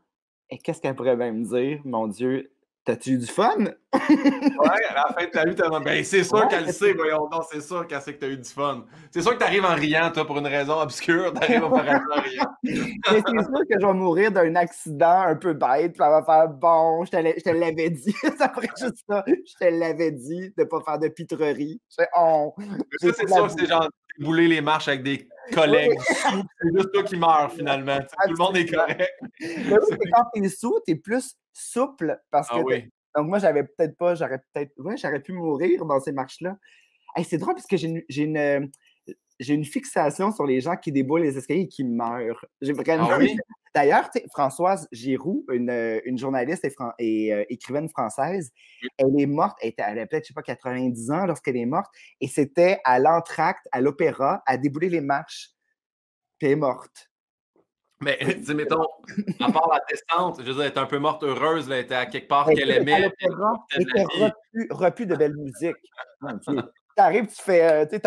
Et qu'est-ce qu'elle pourrait bien me dire? Mon Dieu, t'as-tu eu du fun? Ouais, à la fin de ta vie, ben, c'est sûr Ouais, qu'elle le sait, voyons donc, c'est sûr qu'elle sait que t'as eu du fun. C'est sûr que t'arrives en riant, toi, pour une raison obscure, t'arrives au paradis en riant. mais c'est sûr que je vais mourir d'un accident un peu bête, puis elle va faire bon, je te l'avais dit. Ça ferait juste ça. Je te l'avais dit de ne pas faire de pitrerie. Je fais, oh, Ça, c'est sûr que c'est genre débouler les marches avec des collègues sous, c'est juste toi qui meurs finalement. Tout le monde est correct. Mais oui, mais quand t'es sous, t'es plus souple parce que. Ah oui. Donc, moi, j'aurais pu mourir dans ces marches-là. Hey, c'est drôle parce que j'ai une fixation sur les gens qui déboulent les escaliers et qui meurent. J'ai vraiment. Ah oui? D'ailleurs, Françoise Giroux, une journaliste et écrivaine française, elle est morte, elle avait peut-être, je sais pas, 90 ans lorsqu'elle est morte, et c'était à l'entracte, à l'opéra, à débouler les marches, puis elle est morte. Mais, tu sais, mettons, à part la descente, je veux dire, elle était un peu morte heureuse, là, elle était à quelque part Elle qu'elle était à aimait, puis elle l'opéra, elle profitait de la était vie. repue de belle musique. Mon Dieu. T'arrives, tu fais, tu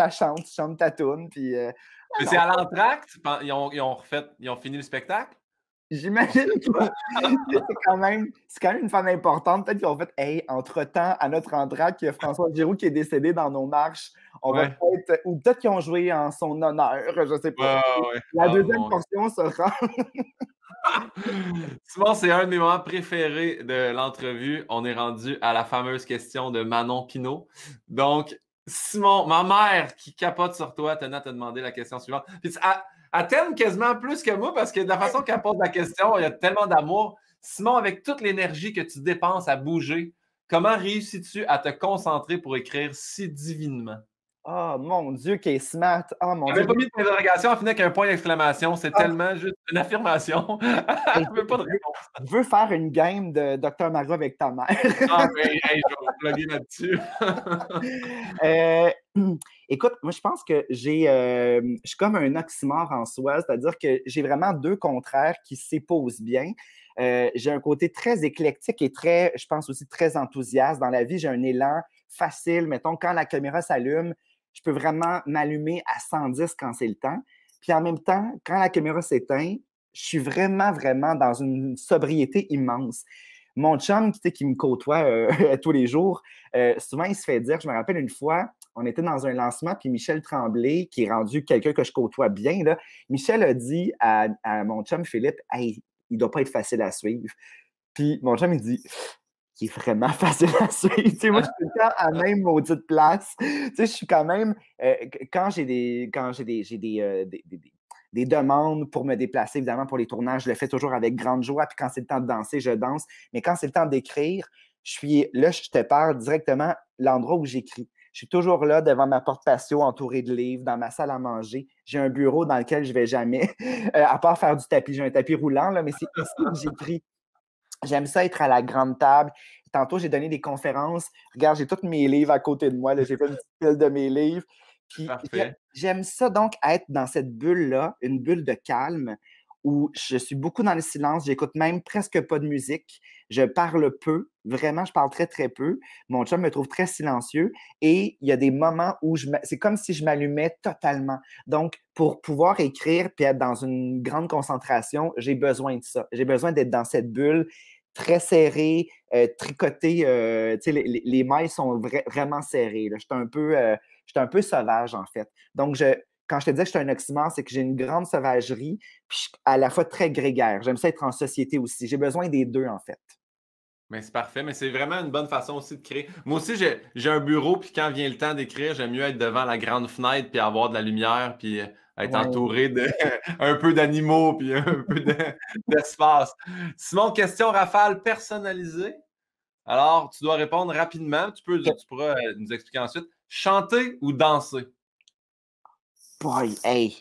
chantes ta toune, puis Mais non, c'est à l'entracte, ils ont fini le spectacle? j'imagine que c'est quand même une femme importante. Peut-être qu'ils ont fait, hey, entre-temps, à notre entracte, il y a François Giroux qui est décédé dans nos marches. On va Ouais. peut-être, ou peut-être qu'ils ont joué en son honneur, je sais pas. Ouais. La Oh deuxième mon portion sera. Simon, c'est un de mes moments préférés de l'entrevue. On est rendu à la fameuse question de Manon Pinault. Donc, Simon, ma mère qui capote sur toi, tenait à te demander la question suivante. Puis, elle t'aime quasiment plus que moi parce que de la façon qu'elle pose la question, il y a tellement d'amour. Simon, avec toute l'énergie que tu dépenses à bouger, comment réussis-tu à te concentrer pour écrire si divinement? Oh mon Dieu, qui est smart. Oh mon Elle Dieu. n'avait pas mis de point d'interrogation, elle finit avec un point d'exclamation. C'est Ah, tellement juste une affirmation. hey, Elle veut pas de réponse. je veux faire une game de Dr. Mario avec ta mère. Ah, mais hey, je vais vous plugger là-dessus. Euh, écoute, moi, je pense que je suis comme un oxymore en soi, c'est-à-dire que j'ai vraiment deux contraires qui s'éposent bien. J'ai un côté très éclectique et très, je pense aussi très enthousiaste dans la vie. J'ai un élan facile. Mettons, quand la caméra s'allume, je peux vraiment m'allumer à 110 quand c'est le temps. Puis en même temps, quand la caméra s'éteint, je suis vraiment, vraiment dans une sobriété immense. Mon chum, qui me côtoie tous les jours, souvent, il se fait dire, je me rappelle une fois, on était dans un lancement, puis Michel Tremblay, qui est rendu quelqu'un que je côtoie bien, là, Michel a dit à mon chum Philippe, hey, il ne doit pas être facile à suivre. Puis mon chum, il dit, qui est vraiment facile à suivre. Tu sais, moi, je suis tout le temps à la même maudite place. Tu sais, je suis quand même, quand j'ai des demandes pour me déplacer, évidemment, pour les tournages, je le fais toujours avec grande joie. Puis quand c'est le temps de danser, je danse. Mais quand c'est le temps d'écrire, je te parle directement l'endroit où j'écris. Je suis toujours là devant ma porte patio entourée de livres, dans ma salle à manger. J'ai un bureau dans lequel je ne vais jamais, à part faire du tapis. J'ai un tapis roulant, là, mais c'est ici que j'écris. J'aime ça être à la grande table. Tantôt, j'ai donné des conférences. Regarde, j'ai tous mes livres à côté de moi. Là. J'ai fait une petite pile de mes livres. Puis Parfait. j'aime ça donc être dans cette bulle-là, une bulle de calme, où je suis beaucoup dans le silence. J'écoute même presque pas de musique. Je parle peu. Vraiment, je parle très, très peu. Mon chum me trouve très silencieux. Et il y a des moments où c'est comme si je m'allumais totalement. Donc, pour pouvoir écrire puis être dans une grande concentration, j'ai besoin de ça. J'ai besoin d'être dans cette bulle très serrée, tricotée. Les mailles sont vraiment serrées. Là. Je suis un peu sauvage, en fait. Donc, quand je te dis que je suis un oxymore, c'est que j'ai une grande sauvagerie, puis je suis à la fois très grégaire. J'aime ça être en société aussi. J'ai besoin des deux, en fait. Mais c'est parfait, mais c'est vraiment une bonne façon aussi de créer. Moi aussi, j'ai un bureau, puis quand vient le temps d'écrire, j'aime mieux être devant la grande fenêtre, puis avoir de la lumière, puis être Ouais. entouré de un peu d'animaux, puis un peu d'espace. Simon, question rafale personnalisée. Alors, tu dois répondre rapidement. Tu pourras nous expliquer ensuite. Chanter ou danser? Boy, hey!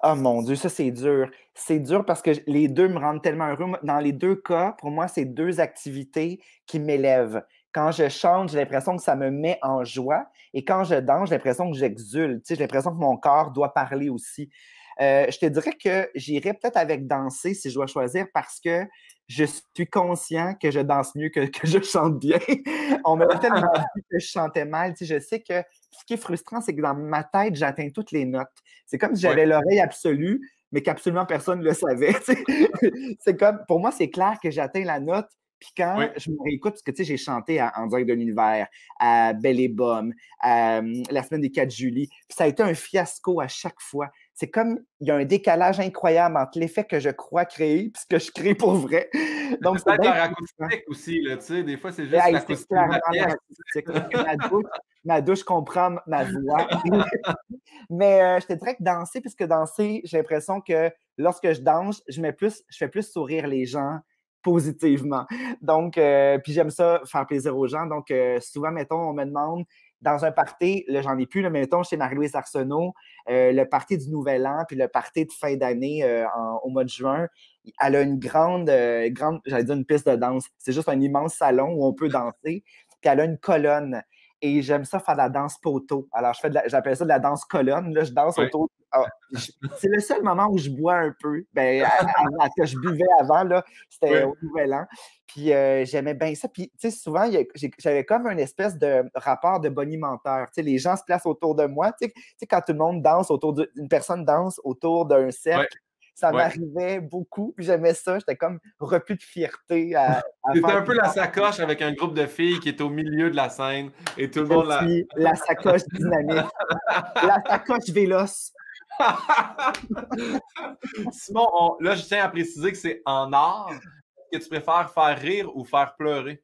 Oh mon Dieu, ça c'est dur. C'est dur parce que les deux me rendent tellement heureux. Dans les deux cas, pour moi, c'est deux activités qui m'élèvent. Quand je chante, j'ai l'impression que ça me met en joie. Et quand je danse, j'ai l'impression que j'exulte. Tu sais, j'ai l'impression que mon corps doit parler aussi. Je te dirais que j'irais peut-être avec danser si je dois choisir parce que je suis conscient que je danse mieux que je chante bien. On m'a tellement dit que je chantais mal. Tu sais, je sais que ce qui est frustrant, c'est que dans ma tête, j'atteins toutes les notes. C'est comme si j'avais l'oreille absolue, mais qu'absolument personne ne le savait. Tu sais. C'est comme, pour moi, c'est clair que j'atteins la note. Puis quand je me réécoute, parce que tu sais, j'ai chanté En direct de l'univers, à Belle et Bomme, la semaine des 4 juillet, puis ça a été un fiasco à chaque fois. C'est comme, il y a un décalage incroyable entre l'effet que je crois créer et ce que je crée pour vrai. Donc, c'est peut-être un acoustique aussi, là, tu sais, des fois, c'est juste l'acoustique de la pièce. Parce que ma douche comprend ma voix. Mais je te dirais que danser, puisque danser, j'ai l'impression que lorsque je danse, je fais plus sourire les gens positivement. Donc, puis j'aime ça, faire plaisir aux gens. Donc, souvent, mettons, on me demande, dans un party, là, j'en ai plus, là, mais mettons, chez Marie-Louise Arsenault, le party du Nouvel An, puis le party de fin d'année au mois de juin, elle a une grande, j'allais dire une piste de danse. C'est juste un immense salon où on peut danser. Puis elle a une colonne. Et j'aime ça faire de la danse poteau. Alors, j'appelle ça de la danse colonne. Là, je danse autour. C'est le seul moment où je bois un peu. Ben, que je buvais avant, là, c'était au Nouvel An. Puis j'aimais bien ça. Puis, tu sais, souvent, j'avais comme une espèce de rapport de bonimenteur. Tu sais, les gens se placent autour de moi. Tu sais, quand tout le monde danse une personne danse autour d'un cercle, ça m'arrivait beaucoup, puis j'aimais ça. J'étais comme repu de fierté. C'était un peu la sacoche avec un groupe de filles qui est au milieu de la scène et tout le monde la sacoche dynamique. La sacoche véloce. Simon, là, je tiens à préciser que c'est en art. Est-ce que tu préfères faire rire ou faire pleurer?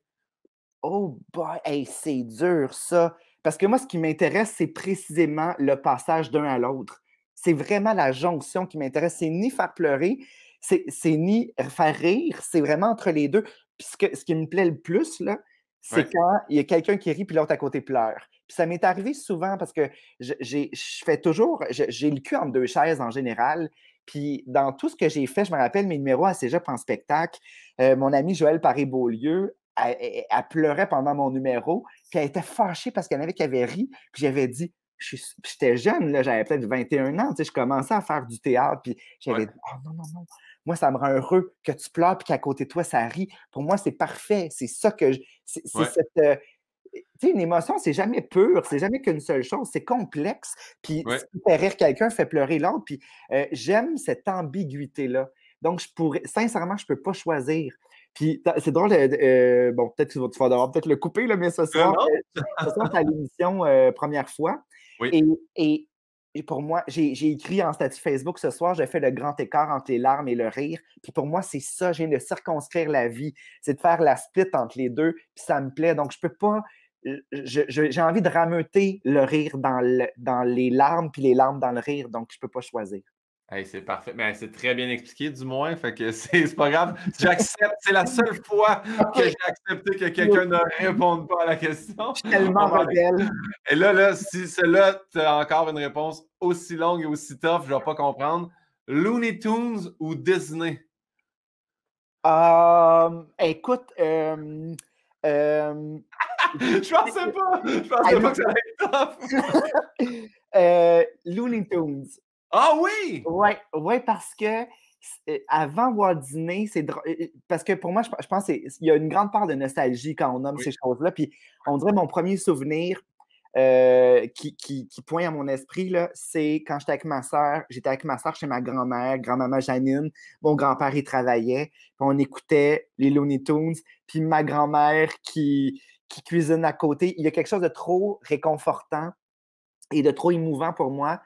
Oh boy, hey, c'est dur ça. Parce que moi, ce qui m'intéresse, c'est précisément le passage d'un à l'autre. C'est vraiment la jonction qui m'intéresse. C'est ni faire pleurer, c'est ni faire rire. C'est vraiment entre les deux. Puis ce qui me plaît le plus, là, c'est quand il y a quelqu'un qui rit puis l'autre à côté pleure. Puis ça m'est arrivé souvent parce que j'ai le cul entre deux chaises en général. Puis dans tout ce que j'ai fait, je me rappelle mes numéros à Cégep en spectacle. Mon amie Joëlle Paré-Beaulieu, elle pleurait pendant mon numéro. Puis elle était fâchée parce qu'il y en avait qui avaient ri. Puis j'avais dit, j'étais jeune, là, j'avais peut-être 21 ans, tu sais, je commençais à faire du théâtre, puis j'avais dit, oh non, non, non, moi, ça me rend heureux que tu pleures, puis qu'à côté de toi, ça rit. Pour moi, c'est parfait, c'est ça que c'est cette... tu sais, une émotion, c'est jamais pur, c'est jamais qu'une seule chose, c'est complexe, puis ce qui fait rire quelqu'un fait pleurer l'autre, puis j'aime cette ambiguïté-là. Donc, sincèrement, je peux pas choisir. Puis, c'est drôle, bon, peut-être que tu vas devoir peut-être le couper, là, mais ce soir, c'est à l'émission première fois. Oui. Et pour moi, j'ai écrit en statut Facebook ce soir, j'ai fait le grand écart entre les larmes et le rire. Puis pour moi, c'est ça, je viens de circonscrire la vie. C'est de faire la split entre les deux, puis ça me plaît. Donc, je peux pas. J'ai envie de rameuter le rire dans les larmes, puis les larmes dans le rire. Donc, je peux pas choisir. Hey, c'est parfait. Mais c'est très bien expliqué, du moins. Fait que c'est pas grave. J'accepte. C'est la seule fois que j'ai accepté que quelqu'un ne réponde pas à la question. Je suis tellement rebelle. Et là, si celle-là, tu as encore une réponse aussi longue et aussi tough, je ne vais pas comprendre. Looney Tunes ou Disney? Écoute, je pensais pas. Je pensais pas que ça allait être tough. Looney Tunes. Ah oui! Oui, parce que avant Walt Disney, c'est drôle. Parce que pour moi, je pense qu'il y a une grande part de nostalgie quand on nomme ces choses-là. Puis on dirait mon premier souvenir qui pointe à mon esprit, c'est quand j'étais avec ma sœur. J'étais avec ma sœur chez ma grand-mère, grand-maman Janine. Mon grand-père, il travaillait. Puis on écoutait les Looney Tunes. Puis ma grand-mère qui cuisine à côté. Il y a quelque chose de trop réconfortant et de trop émouvant pour moi.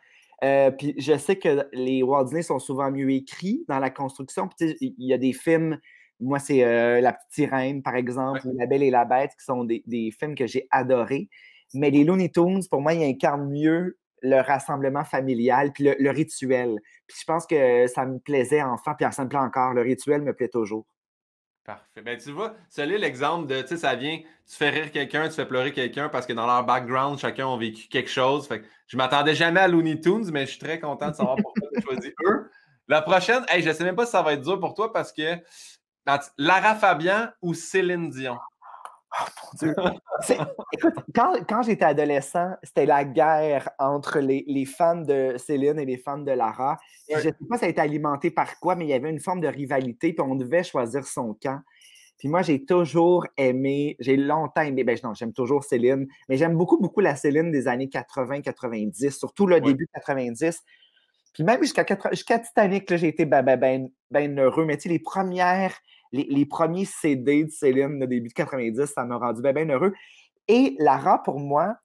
Puis je sais que les Walt Disney sont souvent mieux écrits dans la construction. Puis il y a des films, moi c'est La Petite Sirène par exemple, ou La Belle et la Bête, qui sont des films que j'ai adorés. Mais les Looney Tunes, pour moi, ils incarnent mieux le rassemblement familial puis le rituel. Puis je pense que ça me plaisait enfant, puis ça me plaît encore. Le rituel me plaît toujours. Parfait. Ben, tu vois, c'est là l'exemple de, tu sais, ça vient, tu fais rire quelqu'un, tu fais pleurer quelqu'un parce que dans leur background, chacun a vécu quelque chose. Fait que je m'attendais jamais à Looney Tunes, mais je suis très content de savoir pourquoi tu as choisi eux. La prochaine, hey, je sais même pas si ça va être dur pour toi parce que Lara Fabian ou Céline Dion? Oh mon Dieu! Écoute, quand j'étais adolescent, c'était la guerre entre les fans de Céline et les fans de Lara. Puis je ne sais pas ça a été alimenté par quoi, mais il y avait une forme de rivalité, puis on devait choisir son camp. Puis moi, j'ai toujours aimé, j'ai longtemps aimé, ben non, j'aime toujours Céline, mais j'aime beaucoup, beaucoup la Céline des années 80-90, surtout le début 90. Puis même jusqu'à Titanic, là, j'ai été ben heureux. Mais tu sais, les premiers CD de Céline, le début de 90, ça m'a rendu ben heureux. Et Lara, pour moi,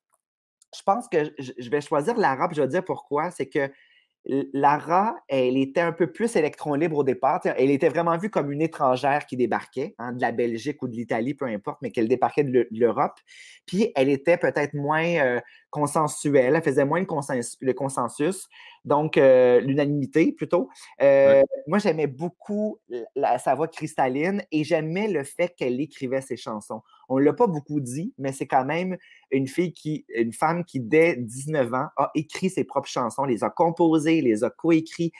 je pense que je vais choisir Lara, puis je vais dire pourquoi. C'est que Lara, elle était un peu plus électron libre au départ. Elle était vraiment vue comme une étrangère qui débarquait, hein, de la Belgique ou de l'Italie, peu importe, mais qu'elle débarquait de l'Europe. Puis elle était peut-être moins consensuelle, elle faisait moins le consensus, donc l'unanimité plutôt. Moi, j'aimais beaucoup sa voix cristalline et j'aimais le fait qu'elle écrivait ses chansons. On ne l'a pas beaucoup dit, mais c'est quand même une femme qui, dès 19 ans, a écrit ses propres chansons, les a composées, les a coécrites.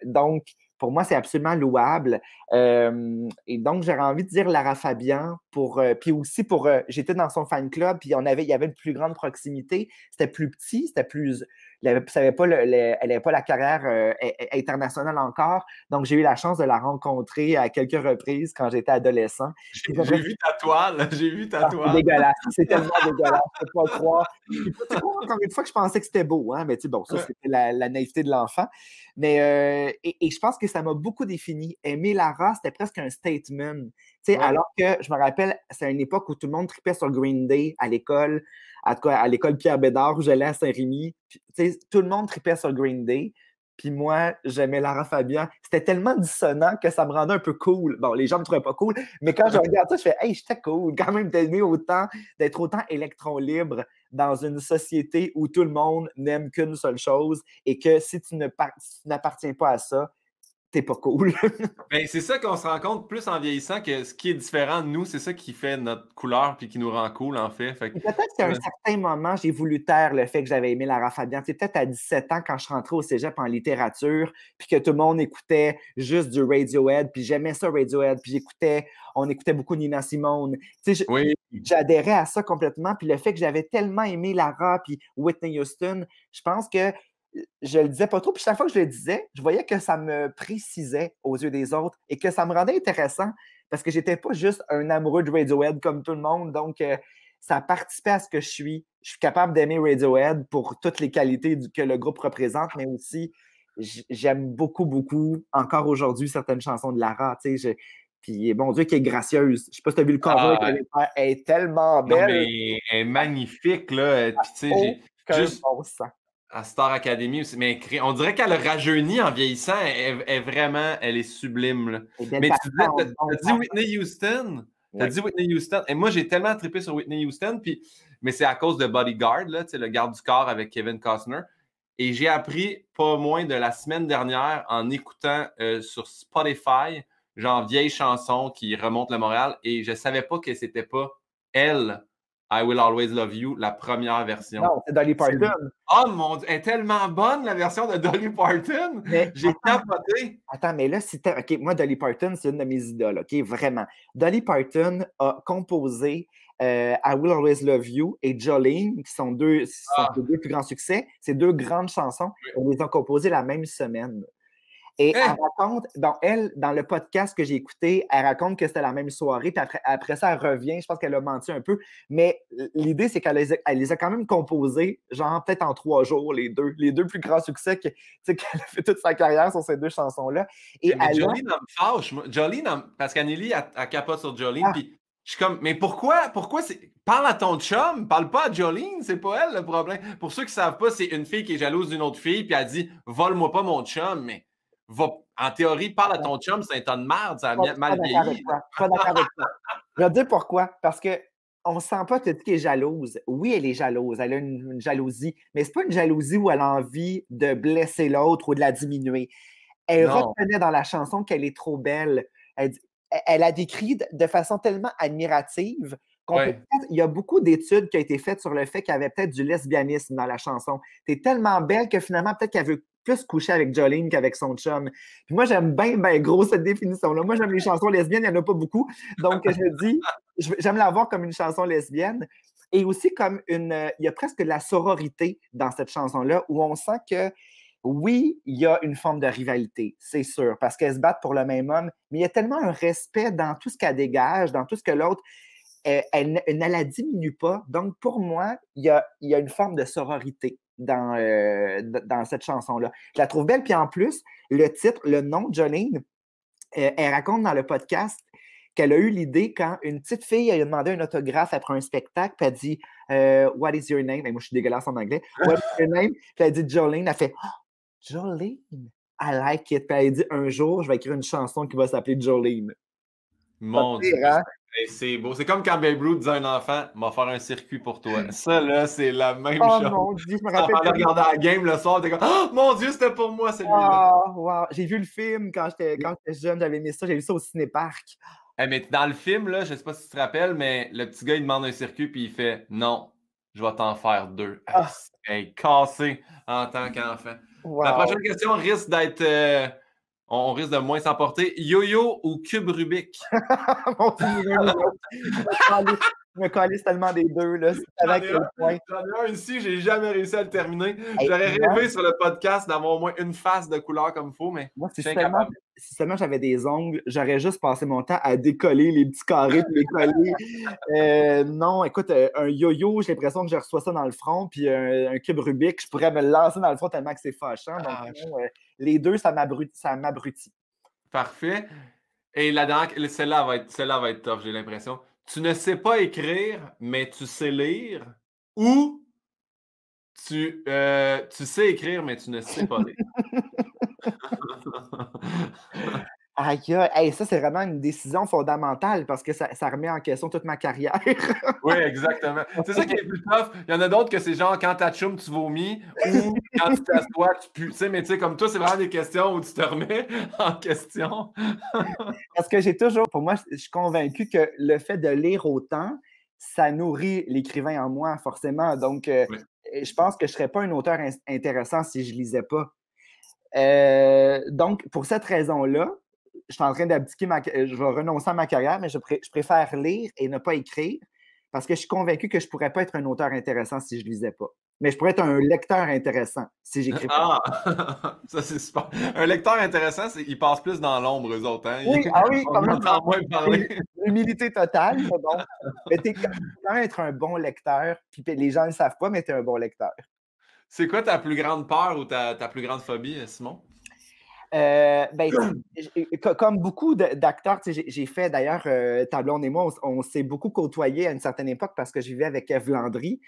Donc, pour moi, c'est absolument louable. Et donc, j'aurais envie de dire Lara Fabian, puis aussi j'étais dans son fan club, puis il y avait une plus grande proximité. C'était plus petit, c'était plus... Elle n'avait pas la carrière internationale encore. Donc, j'ai eu la chance de la rencontrer à quelques reprises quand j'étais adolescent. J'ai vu ta toile. J'ai vu ta toile. C'est dégueulasse. C'est tellement dégueulasse. Je ne peux pas le croire. C'est pas encore une fois que je pensais que c'était beau. Hein? Mais bon, ça, c'était la naïveté de l'enfant. Mais et je pense que ça m'a beaucoup défini. Aimer Lara, c'était presque un statement. Alors que je me rappelle, c'est une époque où tout le monde tripait sur Green Day à l'école. En tout cas, à l'école Pierre Bédard où j'allais à Saint-Rémy. Tout le monde tripait sur Green Day. Puis moi, j'aimais Lara Fabian. C'était tellement dissonant que ça me rendait un peu cool. Bon, les gens me trouvaient pas cool, mais quand je regarde ça, je fais « Hey, j'étais cool! » Quand même d'être autant électron libre dans une société où tout le monde n'aime qu'une seule chose et que si tu n'appartiens pas à ça, t'es pas cool. Ben, c'est ça qu'on se rend compte plus en vieillissant que ce qui est différent de nous, c'est ça qui fait notre couleur puis qui nous rend cool, en fait. Peut-être qu'à un certain moment, j'ai voulu taire le fait que j'avais aimé Lara Fabian. C'est peut-être à 17 ans, quand je rentrais au cégep en littérature, puis que tout le monde écoutait juste du Radiohead, puis j'aimais ça, Radiohead, puis on écoutait beaucoup Nina Simone. J'adhérais à ça complètement, puis le fait que j'avais tellement aimé Lara puis Whitney Houston, je pense que je le disais pas trop, puis chaque fois que je le disais, je voyais que ça me précisait aux yeux des autres et que ça me rendait intéressant parce que j'étais pas juste un amoureux de Radiohead comme tout le monde, donc ça participait à ce que je suis. Je suis capable d'aimer Radiohead pour toutes les qualités que le groupe représente, mais aussi j'aime beaucoup, beaucoup, encore aujourd'hui, certaines chansons de Lara, puis mon Dieu, qu'elle est gracieuse. Je sais pas si tu as vu le cover, elle est tellement belle. Non, mais elle est magnifique, là. Puis tu sais, juste... À Star Academy aussi. Mais on dirait qu'elle a rajeuni en vieillissant. Elle est sublime. Là. Mais tu as dit Whitney Houston. T'as dit Whitney Houston. Et moi, j'ai tellement trippé sur Whitney Houston. Mais c'est à cause de Bodyguard, là, le garde du corps avec Kevin Costner. Et j'ai appris pas moins de la semaine dernière en écoutant sur Spotify, genre vieilles chansons qui remontent le moral. Et je savais pas que c'était pas elle. I Will Always Love You, la première version. Non, c'est Dolly Parton. Oh mon Dieu, elle est tellement bonne, la version de Dolly Parton. J'ai capoté. Attends, mais là, OK, moi, Dolly Parton, c'est une de mes idoles, OK, vraiment. Dolly Parton a composé I Will Always Love You et Jolene, qui sont deux plus grands succès. C'est deux grandes chansons. On les a composées la même semaine. Et elle raconte, dans le podcast que j'ai écouté, elle raconte que c'était la même soirée, puis après ça, elle revient. Je pense qu'elle a menti un peu, mais l'idée, c'est qu'elle les a quand même composés, genre peut-être en 3 jours, les deux plus grands succès qu'elle a fait toute sa carrière sur ces deux chansons-là. Et Jolene, elle me fâche. Jolene, parce qu'Anneli, elle capote sur Jolene, puis je suis comme, mais pourquoi parle à ton chum, parle pas à Jolene, c'est pas elle le problème. Pour ceux qui savent pas, c'est une fille qui est jalouse d'une autre fille, puis elle dit, vole-moi pas mon chum, mais en théorie, parle à ton chum, c'est un ton de merde, ça a mal vieilli. Pas d'accord avec toi. Je vais te dire pourquoi. Parce qu'on ne sent pas qu'elle est jalouse. Oui, elle est jalouse. Elle a une jalousie. Mais ce n'est pas une jalousie où elle a envie de blesser l'autre ou de la diminuer. Elle reconnaît dans la chanson qu'elle est trop belle. Elle a décrit de façon tellement admirative il y a beaucoup d'études qui ont été faites sur le fait qu'il y avait peut-être du lesbianisme dans la chanson. Tu es tellement belle que finalement, peut-être qu'elle veut plus coucher avec Jolene qu'avec son chum. Puis moi, j'aime bien gros cette définition-là. Moi, j'aime les chansons lesbiennes, il n'y en a pas beaucoup. Donc, je dis, j'aime la voir comme une chanson lesbienne et aussi comme il y a presque de la sororité dans cette chanson-là où on sent que oui, il y a une forme de rivalité, c'est sûr, parce qu'elles se battent pour le même homme, mais il y a tellement un respect dans tout ce qu'elle dégage, dans tout ce que l'autre, elle ne la diminue pas. Donc, pour moi, il y a une forme de sororité dans cette chanson-là. Je la trouve belle, puis en plus, le titre, le nom, Jolene, elle raconte dans le podcast qu'elle a eu l'idée quand une petite fille a demandé un autographe après un spectacle, puis elle dit What is your name? Et moi, je suis dégueulasse en anglais. What is your name? Puis elle dit Jolene. Elle fait Jolene, I like it. Puis elle dit un jour, je vais écrire une chanson qui va s'appeler Jolene. Mon Dieu. Hein? C'est beau. C'est comme quand Babe Ruth disait à un enfant, m'a faire un circuit pour toi. Ça, là, c'est la même chose. Oh mon Dieu, je me rappelle. En regardant la game le soir, t'es comme, oh mon Dieu, c'était pour moi, celui-là. Oh, wow. J'ai vu le film quand j'étais jeune, j'avais mis ça, j'ai vu ça au cinéparc. Hey, mais dans le film, là, je sais pas si tu te rappelles, mais le petit gars, il demande un circuit, puis il fait, non, je vais t'en faire 2. Hey, cassé en tant qu'enfant. Wow. La prochaine question risque d'être. On risque de moins s'emporter. Yo-yo ou cube Rubik? Mon Dieu, je me calisse tellement des deux. Là. J'en ai un ici, j'ai jamais réussi à le terminer. J'aurais rêvé sur le podcast d'avoir au moins une face de couleur comme il faut, mais moi, si seulement j'avais des ongles, j'aurais juste passé mon temps à décoller les petits carrés et les coller. Non, écoute, un yo-yo, j'ai l'impression que je reçois ça dans le front, puis un cube Rubik, je pourrais me le lancer dans le front tellement que c'est fâchant. Donc, les deux, ça m'abrutit. Parfait. Et la dernière, celle-là va être tough, j'ai l'impression. Tu ne sais pas écrire, mais tu sais lire, ou tu sais écrire, mais tu ne sais pas lire. Aïe, hey, ça, c'est vraiment une décision fondamentale parce que ça remet en question toute ma carrière. Oui, exactement. C'est ça qui est plus tough. Il y en a d'autres que c'est genre quand t'achoumes, tu vomis, ou quand tu t'assois, tu pues. Tu sais, mais tu sais, comme toi, c'est vraiment des questions où tu te remets en question. Parce que pour moi, je suis convaincu que le fait de lire autant, ça nourrit l'écrivain en moi, forcément. Donc, je pense que je ne serais pas un auteur intéressant si je ne lisais pas. Donc, pour cette raison-là, je suis en train d'abdiquer je vais renoncer à ma carrière, mais je préfère lire et ne pas écrire parce que je suis convaincu que je ne pourrais pas être un auteur intéressant si je ne lisais pas. Mais je pourrais être un lecteur intéressant si j'écris pas. Ah! Ça, c'est super. Un lecteur intéressant, il passe plus dans l'ombre, eux autres. Hein? Oui, on entend moins parler. L'humilité totale, mais bon. Mais tu es quand même être un bon lecteur, puis les gens ne le savent pas, mais tu es un bon lecteur. C'est quoi ta plus grande peur ou ta plus grande phobie, Simon? Comme beaucoup d'acteurs, j'ai fait d'ailleurs, ta blonde et moi, on s'est beaucoup côtoyés à une certaine époque parce que je vivais avec Eve Landry.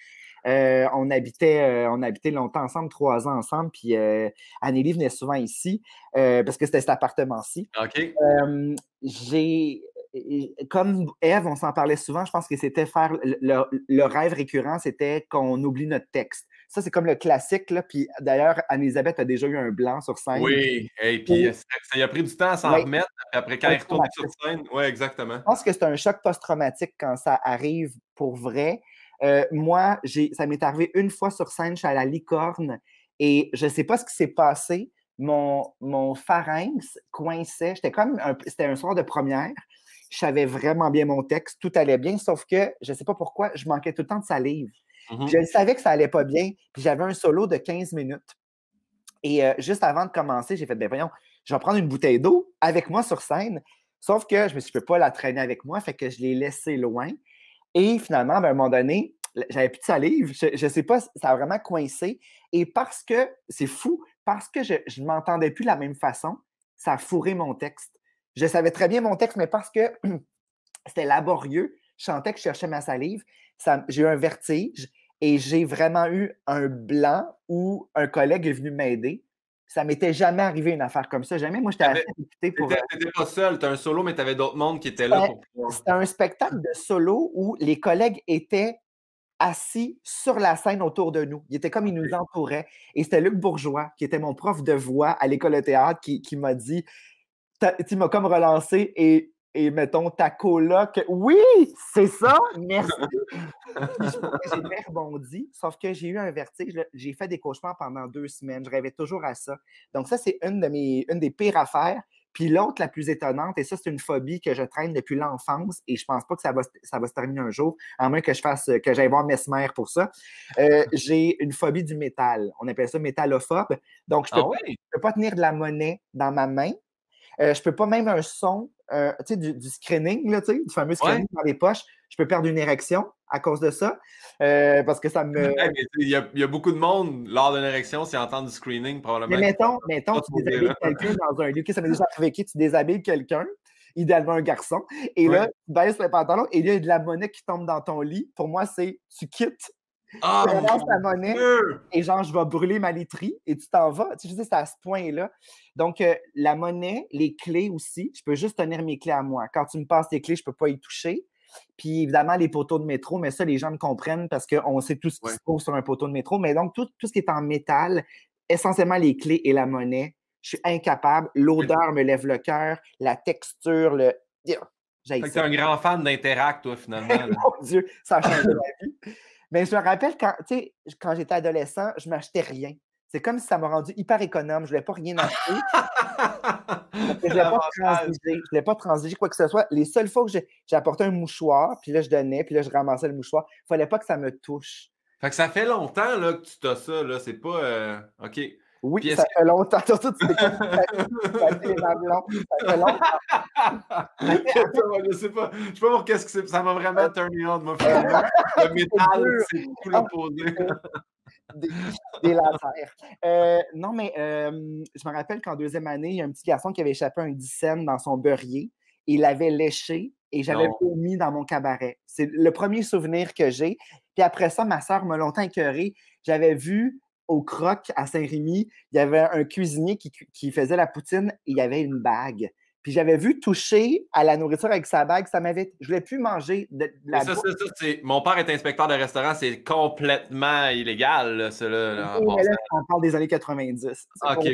On habitait longtemps ensemble, 3 ans ensemble, puis Anneli venait souvent ici parce que c'était cet appartement-ci. OK. Comme Eve, on s'en parlait souvent, je pense que c'était faire le rêve récurrent, c'était qu'on oublie notre texte. Ça, c'est comme le classique, là. Puis d'ailleurs, Anne-Elisabeth a déjà eu un blanc sur scène. Oui, et puis ça y a pris du temps à s'en remettre. Puis après, quand il retourne sur scène, oui, exactement. Je pense que c'est un choc post-traumatique quand ça arrive pour vrai. Moi, ça m'est arrivé une fois sur scène, je suis à la Licorne et je ne sais pas ce qui s'est passé. Mon pharynx coinçait. C'était un soir de première. Je savais vraiment bien mon texte, tout allait bien, sauf que je ne sais pas pourquoi, je manquais tout le temps de salive. Je savais que ça allait pas bien, puis j'avais un solo de 15 minutes. Et juste avant de commencer, j'ai fait, voyons, je vais prendre une bouteille d'eau avec moi sur scène, sauf que je ne peux pas la traîner avec moi, fait que je l'ai laissée loin. Et finalement, à un moment donné, j'avais plus de salive, je ne sais pas, ça a vraiment coincé. Et parce que, c'est fou, parce que je ne m'entendais plus de la même façon, ça a fourré mon texte. Je savais très bien mon texte, mais parce que c'était laborieux, je sentais que je cherchais ma salive, j'ai eu un vertige et j'ai vraiment eu un blanc où un collègue est venu m'aider. Ça m'était jamais arrivé une affaire comme ça. Jamais. Moi, j'étais assez écouté pour. Tu n'étais pas seul, tu as un solo, mais tu avais d'autres mondes qui étaient là pour pouvoir. C'était un spectacle de solo où les collègues étaient assis sur la scène autour de nous. Ils nous entouraient. Et c'était Luc Bourgeois, qui était mon prof de voix à l'école de théâtre, qui m'a dit, tu m'as comme relancé et mettons ta coloc. Oui, c'est ça, merci. J'ai bien rebondi, sauf que j'ai eu un vertige. J'ai fait des cauchemars pendant 2 semaines. Je rêvais toujours à ça. Donc ça, c'est une des pires affaires. Puis l'autre, la plus étonnante, et ça, c'est une phobie que je traîne depuis l'enfance et je pense pas que ça va se terminer un jour, à moins que j'aille voir Mesmer pour ça. J'ai une phobie du métal. On appelle ça métallophobe. Donc, je peux pas tenir de la monnaie dans ma main. Je peux pas même un son, du screening, là, du fameux screening dans les poches. Je peux perdre une érection à cause de ça. Parce que ça me. Il y a beaucoup de monde, lors d'une érection, s'ils entendent du screening, probablement. Mais mettons tu déshabilles quelqu'un dans un lieu. Ça m'est déjà arrivé que tu déshabilles quelqu'un, idéalement un garçon, et là, tu baisses le pantalon et là, il y a de la monnaie qui tombe dans ton lit. Pour moi, c'est tu quittes. Tu lances la monnaie et genre, je vais brûler ma literie et tu t'en vas. Tu sais, je dis, c'est à ce point-là. Donc, la monnaie, les clés aussi, je peux juste tenir mes clés à moi. Quand tu me passes tes clés, je ne peux pas y toucher. Puis évidemment, les poteaux de métro, mais ça, les gens me comprennent parce qu'on sait tout ce qui se trouve sur un poteau de métro. Mais donc, tout ce qui est en métal, essentiellement les clés et la monnaie, je suis incapable. L'odeur me lève le cœur, la texture, Fait que t'es un grand fan d'Interact, toi, finalement. Mon Dieu, ça a changé ma vie. Mais je me rappelle quand j'étais adolescent, je ne m'achetais rien. C'est comme si ça m'a rendu hyper économe. Je ne voulais pas rien acheter. Je ne voulais pas transiger quoi que ce soit. Les seules fois que j'ai apporté un mouchoir, puis là, je donnais, puis là, je ramassais le mouchoir. Il ne fallait pas que ça me touche. Fait que ça fait longtemps là, que tu t'as ça. Là. C'est pas... OK. Oui, puis ça fait longtemps. Surtout, tu les avions. Ça fait longtemps. Je sais pas pour qu'est-ce que c'est. Ça m'a vraiment turné on, moi, finalement. Le métal, c'est tout l'opposé. Des lasers. Non, mais je me rappelle qu'en deuxième année, il y a un petit garçon qui avait échappé un 10 cents dans son beurrier. Il l'avait léché et j'avais vomi dans mon cabaret. C'est le premier souvenir que j'ai. Puis après ça, ma soeur m'a longtemps écœurée. J'avais vu au Croc à Saint-Rémy, il y avait un cuisinier qui faisait la poutine et il y avait une bague. Puis j'avais vu toucher à la nourriture avec sa bague, je ne voulais plus manger de la bouffe. Mon père est inspecteur de restaurant, c'est complètement illégal, là, cela. Oui, mais là, on parle des années 90. OK,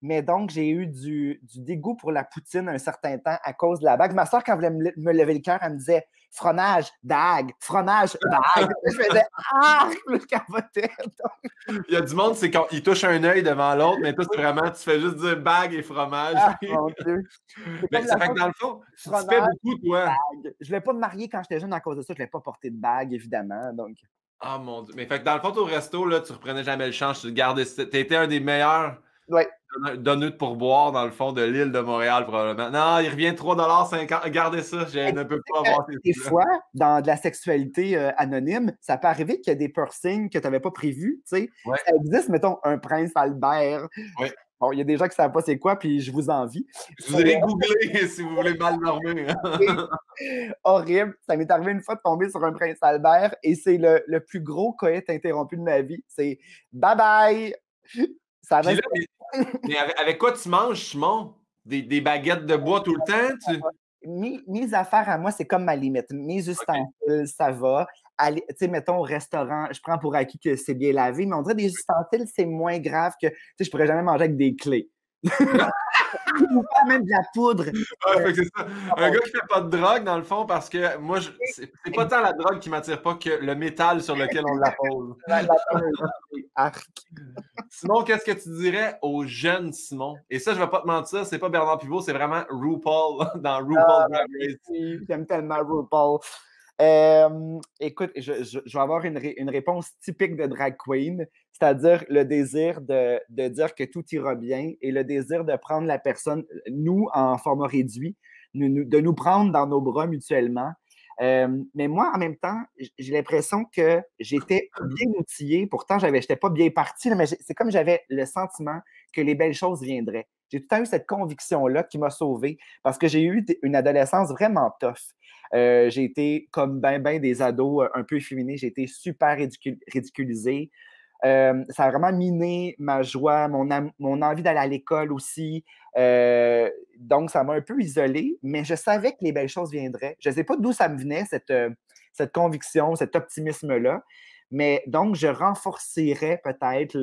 mais donc, j'ai eu du dégoût pour la poutine un certain temps à cause de la bague. Ma soeur, quand elle voulait me lever le cœur, elle me disait « fromage, bague, fromage, bague ». Je faisais « ah », je capotais. Il y a du monde, c'est quand il touche un œil devant l'autre, mais toi, c'est vraiment, tu fais juste dire bague et fromage. Ah, mon Dieu. Mais ça fait que dans le fond, tu fais beaucoup, toi. Bague. Je ne voulais pas me marier quand j'étais jeune à cause de ça. Je ne voulais pas porter de bague, évidemment. Donc... Ah, mon Dieu. Mais fait que dans le fond, au resto, là, tu reprenais jamais le change. Tu gardais. Tu étais un des meilleurs donneux de pourboire, dans le fond, de l'île de Montréal, probablement. Non, il revient 3,50 $. Gardez ça, je ne peux pas avoir des fois, dans de la sexualité anonyme, ça peut arriver qu'il y a des piercings que tu n'avais pas prévus. Ça existe, mettons, un prince Albert. Oui. Bon, il y a des gens qui ne savent pas c'est quoi, puis je vous envie. Je vous irez googler si vous voulez mal dormir. Horrible. Ça m'est arrivé une fois de tomber sur un prince Albert et c'est le plus gros coït interrompu de ma vie. C'est bye-bye! Ça va. Mais avec quoi tu manges, Simon? Des baguettes de bois tout le temps? Mes affaires à moi, c'est comme ma limite. Mes ustensiles, ça va. Tu sais, mettons, au restaurant, je prends pour acquis que c'est bien lavé, mais on dirait des ustensiles, c'est moins grave que, tu sais, je pourrais jamais manger avec des clés. Ou pas même de la poudre. Fait que c'est ça. Un gars qui fait pas de drogue, dans le fond, parce que moi, c'est pas tant la drogue qui m'attire pas que le métal sur lequel on la pose. Simon, qu'est-ce que tu dirais aux jeunes Simon? Et ça, je vais pas te mentir, c'est pas Bernard Pivot, c'est vraiment RuPaul dans RuPaul Drag Race. J'aime tellement RuPaul. Écoute, je vais avoir une réponse typique de drag queen, c'est-à-dire le désir de dire que tout ira bien et le désir de prendre la personne, nous, en format réduit, de nous prendre dans nos bras mutuellement. Mais moi, en même temps, j'ai l'impression que j'étais bien outillé. Pourtant, je n'étais pas bien parti, mais c'est comme j'avais le sentiment que les belles choses viendraient. J'ai tout le temps eu cette conviction-là qui m'a sauvé parce que j'ai eu une adolescence vraiment tough. J'ai été, comme ben des ados un peu efféminés, j'ai été super ridiculisé. Ça a vraiment miné ma joie, mon envie d'aller à l'école aussi. Donc, ça m'a un peu isolé, mais je savais que les belles choses viendraient. Je ne sais pas d'où ça me venait, cette conviction, cet optimisme-là. Mais donc, je renforcerais peut-être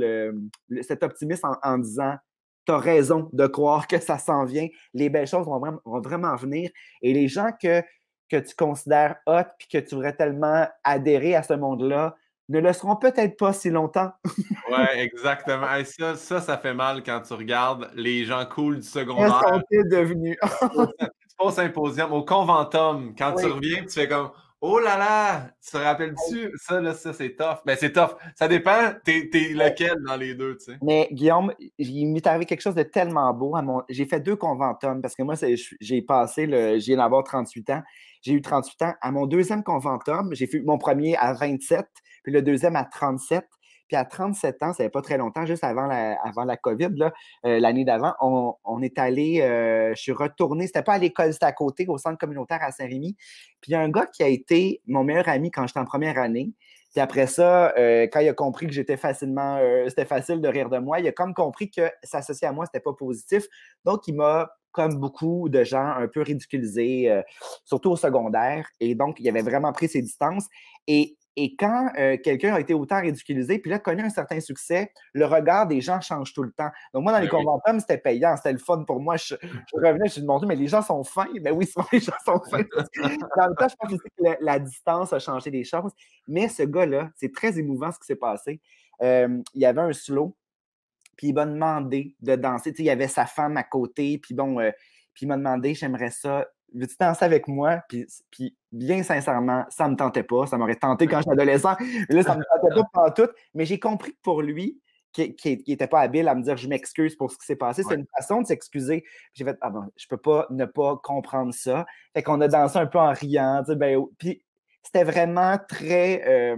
cet optimisme en disant « tu as raison de croire que ça s'en vient. Les belles choses vont vraiment venir. » Et les gens que tu considères hot puis que tu voudrais tellement adhérer à ce monde-là, ne le seront peut-être pas si longtemps. Ouais, exactement. Hey, ça fait mal quand tu regardes les gens cool du Elles secondaire. sont-ils devenues? C'est pas au symposium, au conventum. Quand tu Oui. reviens, tu fais comme oh là là, tu te rappelles-tu? Ça, là, ça, c'est tough. Ben, c'est tough. Ça dépend, t'es lequel dans les deux, tu sais. Mais Guillaume, il m'est arrivé quelque chose de tellement beau. J'ai fait 2 conventums parce que moi, j'ai passé, je viens d'avoir 38 ans. J'ai eu 38 ans. À mon 2e conventum, j'ai fait mon premier à 27, puis le 2e à 37. Puis à 37 ans, ça fait pas très longtemps, juste avant la COVID, là, l'année d'avant, on est allé, je suis retourné, c'était pas à l'école, c'était à côté, au centre communautaire à Saint-Rémy. Puis il y a un gars qui a été mon meilleur ami quand j'étais en première année. Puis après ça, quand il a compris que c'était facile de rire de moi, il a comme compris que s'associer à moi, c'était pas positif. Donc, il m'a, comme beaucoup de gens, un peu ridiculisé, surtout au secondaire. Et donc, il avait vraiment pris ses distances. Et quand quelqu'un a été autant ridiculisé, puis là, connaît un certain succès, le regard des gens change tout le temps. Donc, moi, dans les conventums, c'était payant, c'était le fun pour moi. Je revenais, je me demandais, mais les gens sont fins. Ben oui, souvent, les gens sont fins. Dans le temps, je pense aussi que la distance a changé les choses. Mais ce gars-là, c'est très émouvant ce qui s'est passé. Il y avait un slow, puis il m'a demandé de danser. Tu sais, il y avait sa femme à côté, puis bon, puis il m'a demandé, j'aimerais ça, veux-tu danser avec moi? Puis bien sincèrement, ça ne me tentait pas. Ça m'aurait tenté quand j'étais adolescent. Mais là, ça ne me tentait pas pendant tout. Mais j'ai compris que pour lui, qui n'était pas habile à me dire je m'excuse pour ce qui s'est passé, c'est une façon de s'excuser. J'ai fait, ah bon, je peux pas ne pas comprendre ça. Fait qu'on a dansé un peu en riant. Tu sais, ben, puis c'était vraiment très.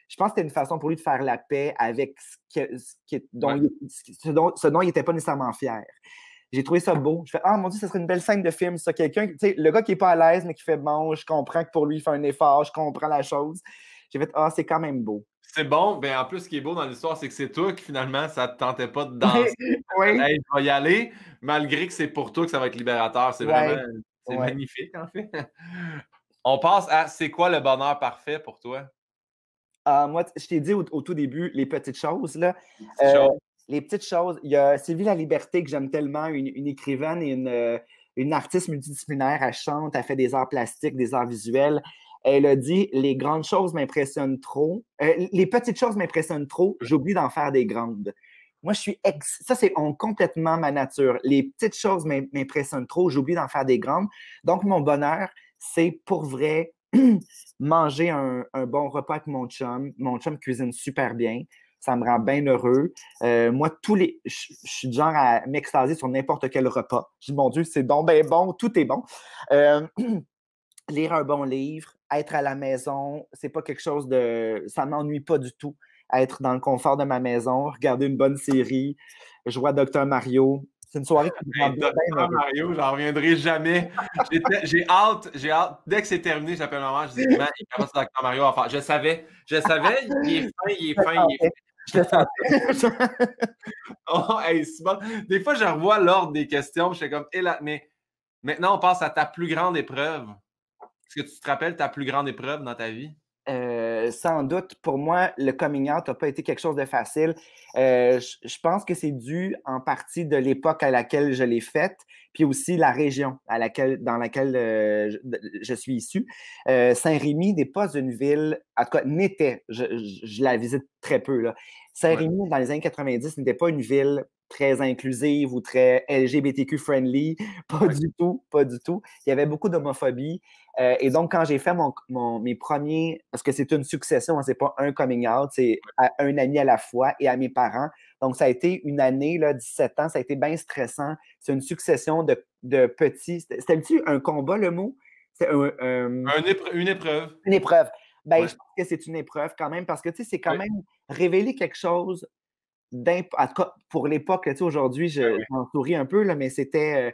Je pense que c'était une façon pour lui de faire la paix avec ce dont il n'était pas nécessairement fier. J'ai trouvé ça beau. Je fais, ah mon Dieu, ça serait une belle scène de film, ça. Quelqu'un, tu sais, le gars qui n'est pas à l'aise, mais qui fait bon, je comprends que pour lui, il fait un effort, je comprends la chose. J'ai fait, ah, c'est quand même beau. C'est bon, ben en plus, ce qui est beau dans l'histoire, c'est que c'est toi qui finalement, ça te tentait pas de danser. Oui. Hey, je vais y aller, malgré que c'est pour toi que ça va être libérateur. C'est vraiment, c'est magnifique, en fait. On passe à c'est quoi le bonheur parfait pour toi? Moi, je t'ai dit au tout début, les petites choses, là. Les petites choses. Il y a Sylvie La Liberté, que j'aime tellement, une écrivaine et une artiste multidisciplinaire. Elle chante, elle fait des arts plastiques, des arts visuels. Elle a dit, les grandes choses m'impressionnent trop. Les petites choses m'impressionnent trop, j'oublie d'en faire des grandes. Moi, ça, c'est complètement ma nature. Les petites choses m'impressionnent trop, j'oublie d'en faire des grandes. Donc, mon bonheur, c'est pour vrai manger un bon repas avec mon chum. Mon chum cuisine super bien. Ça me rend bien heureux. Moi, je suis du genre à m'extasier sur n'importe quel repas. Je dis, mon Dieu, c'est donc bien bon, tout est bon. Lire un bon livre, être à la maison, c'est pas quelque chose de. Ça m'ennuie pas du tout. Être dans le confort de ma maison, regarder une bonne série, jouer à Dr. Mario. C'est une soirée qui me rend bien Dr. Mario, j'en reviendrai jamais. J'ai hâte. Dès que c'est terminé, j'appelle maman, je dis, man, il commence Dr. Mario à faire. Je savais, il est fin. Je le sentais. Oh, hey, c'est bon. Des fois, je revois l'ordre des questions, je fais comme, mais maintenant, on passe à ta plus grande épreuve. Est-ce que tu te rappelles ta plus grande épreuve dans ta vie? Sans doute, pour moi, le coming out n'a pas été quelque chose de facile. Je pense que c'est dû en partie de l'époque à laquelle je l'ai faite, puis aussi la région dans laquelle je suis issu. Saint-Rémy n'est pas une ville, en tout cas, n'était, je la visite très peu, là. Saint-Rémy, dans les années 90, n'était pas une ville très inclusive ou très LGBTQ-friendly. Pas du tout, pas du tout. Il y avait beaucoup d'homophobie. Et donc, quand j'ai fait mes premiers, parce que c'est une succession, hein, c'est pas un coming out, c'est à un ami à la fois et à mes parents. Donc, ça a été une année, là, 17 ans, ça a été bien stressant. C'est une succession de petits. C'était-tu un combat, le mot? C'est une épreuve. Une épreuve. Ben, je pense que c'est une épreuve quand même, parce que, tu sais, c'est quand même révéler quelque chose en tout cas, pour l'époque, tu sais, aujourd'hui, j'en souris un peu, là, mais c'était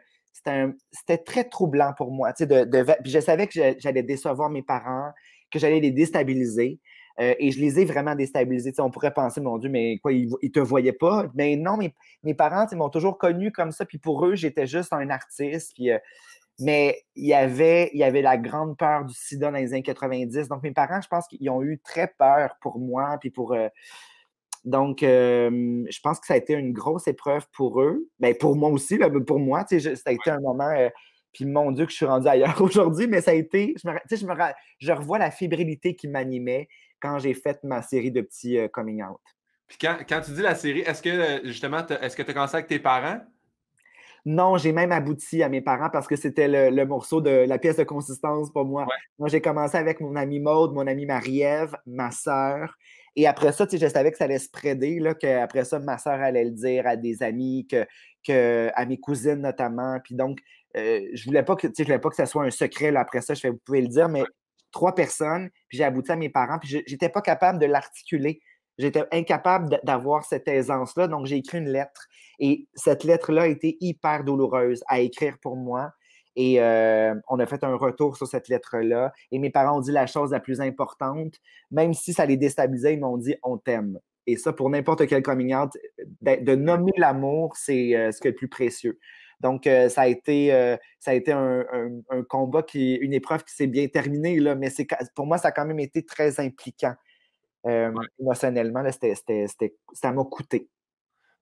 très troublant pour moi. Tu sais, puis je savais que j'allais décevoir mes parents, que j'allais les déstabiliser. Et je les ai vraiment déstabilisés. Tu sais, on pourrait penser, mon Dieu, mais quoi, ils ne te voyaient pas? Mais non, mes parents, tu sais, m'ont toujours connu comme ça. Puis pour eux, j'étais juste un artiste. Puis, mais il y avait la grande peur du sida dans les années 90. Donc, mes parents, je pense qu'ils ont eu très peur pour moi. Puis donc, je pense que ça a été une grosse épreuve pour eux. Bien, pour moi aussi, là, pour moi, ça a été un moment. Puis mon Dieu, que je suis rendu ailleurs aujourd'hui, mais ça a été. Je revois la fébrilité qui m'animait. quand j'ai fait ma série de petits coming out. Puis quand tu dis la série, est-ce que justement, est-ce que tu as commencé avec tes parents? Non, j'ai même abouti à mes parents parce que c'était le morceau de la pièce de consistance pour moi. Ouais. Moi, j'ai commencé avec mon amie Maude, mon amie Marie-Ève, ma sœur. Et après ça, tu sais, je savais que ça allait se spreader, là, qu'après ça, ma sœur allait le dire à des amis, à mes cousines notamment. Puis donc, je voulais pas que, tu sais, je voulais pas que ça soit un secret. Là, après ça, je fais, vous pouvez le dire, mais 3 personnes, puis j'ai abouti à mes parents, puis j'étais pas capable de l'articuler. J'étais incapable d'avoir cette aisance-là, donc j'ai écrit une lettre. Et cette lettre-là a été hyper douloureuse à écrire pour moi. Et on a fait un retour sur cette lettre-là. Et mes parents ont dit la chose la plus importante, même si ça les déstabilisait, ils m'ont dit « on t'aime ». Et ça, pour n'importe quel coming out, de nommer l'amour, c'est ce qui est le plus précieux. Donc, ça a été un combat, une épreuve qui s'est bien terminée, là, mais pour moi, ça a quand même été très impliquant émotionnellement. Là, ça m'a coûté.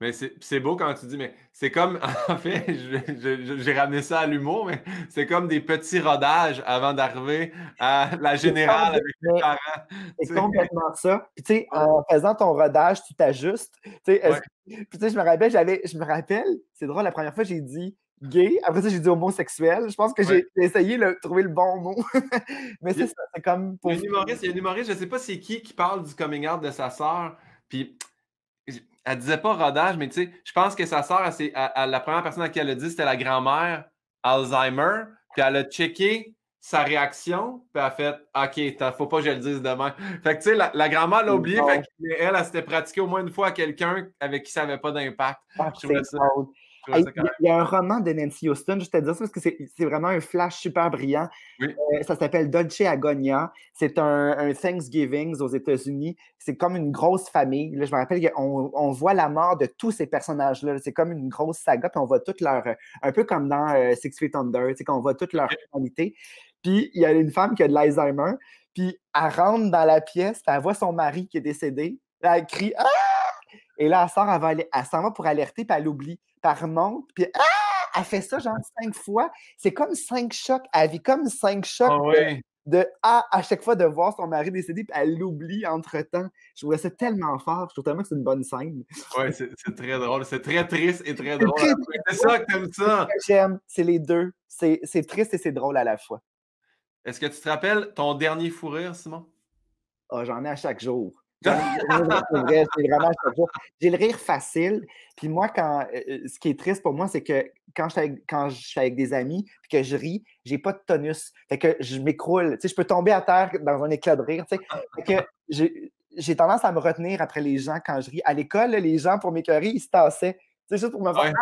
Mais c'est beau quand tu dis, mais c'est comme, en fait, j'ai ramené ça à l'humour, mais c'est comme des petits rodages avant d'arriver à la générale avec les parents. C'est complètement ça. Puis, tu sais, en faisant ton rodage, tu t'ajustes. Puis, tu sais, je me rappelle, c'est drôle, la première fois, j'ai dit gay. Après ça, j'ai dit homosexuel. Je pense que j'ai essayé de trouver le bon mot. Mais c'est ça, c'est comme... Il y a un humoriste, je ne sais pas c'est qui parle du coming out de sa sœur. Puis, elle disait pas rodage, mais tu sais, je pense que sa sœur, la première personne à qui elle a dit, c'était la grand-mère Alzheimer. Puis elle a checké sa réaction, puis elle a fait OK, faut pas que je le dise demain. Fait que tu sais, la grand-mère l'a oublié, fait qu'elle s'était pratiquée au moins une fois à quelqu'un avec qui ça n'avait pas d'impact. Je trouvais ça. Il y a un roman de Nancy Houston, je te dis ça parce que c'est vraiment un flash super brillant. Oui. Ça s'appelle Dolce Agonia. C'est un Thanksgiving aux États-Unis. C'est comme une grosse famille. Là, je me rappelle qu'on voit la mort de tous ces personnages-là. C'est comme une grosse saga, puis on voit toute leur... un peu comme dans Six Feet Under, qu'on voit toute leur personnalité. Puis il y a une femme qui a de l'Alzheimer, puis elle rentre dans la pièce, puis elle voit son mari qui est décédé. Là, elle crie « Ah! » Et là, elle sort, elle s'en va pour alerter, puis elle l'oublie. Puis elle remonte, puis elle fait ça genre 5 fois. C'est comme 5 chocs. Elle vit comme 5 chocs à chaque fois de voir son mari décédé, puis elle l'oublie entre-temps. Je trouvais ça tellement fort. Je trouve tellement que c'est une bonne scène. Oui, c'est très drôle. C'est très triste et très drôle. C'est ça que t'aimes ça. J'aime, c'est les deux. C'est triste et c'est drôle à la fois. Est-ce que tu te rappelles ton dernier fou rire, Simon? Oh, j'en ai à chaque jour. C'est vrai, c'est vraiment à chaque jour. J'ai le rire facile. Puis moi, ce qui est triste pour moi, c'est que quand je suis avec des amis puis que je ris, j'ai pas de tonus. Fait que je m'écroule. Tu sais, je peux tomber à terre dans un éclat de rire. Tu sais. Fait que j'ai tendance à me retenir après les gens quand je ris. À l'école, les gens, pour m'écœurer, ils se tassaient. Tu sais, juste pour me faire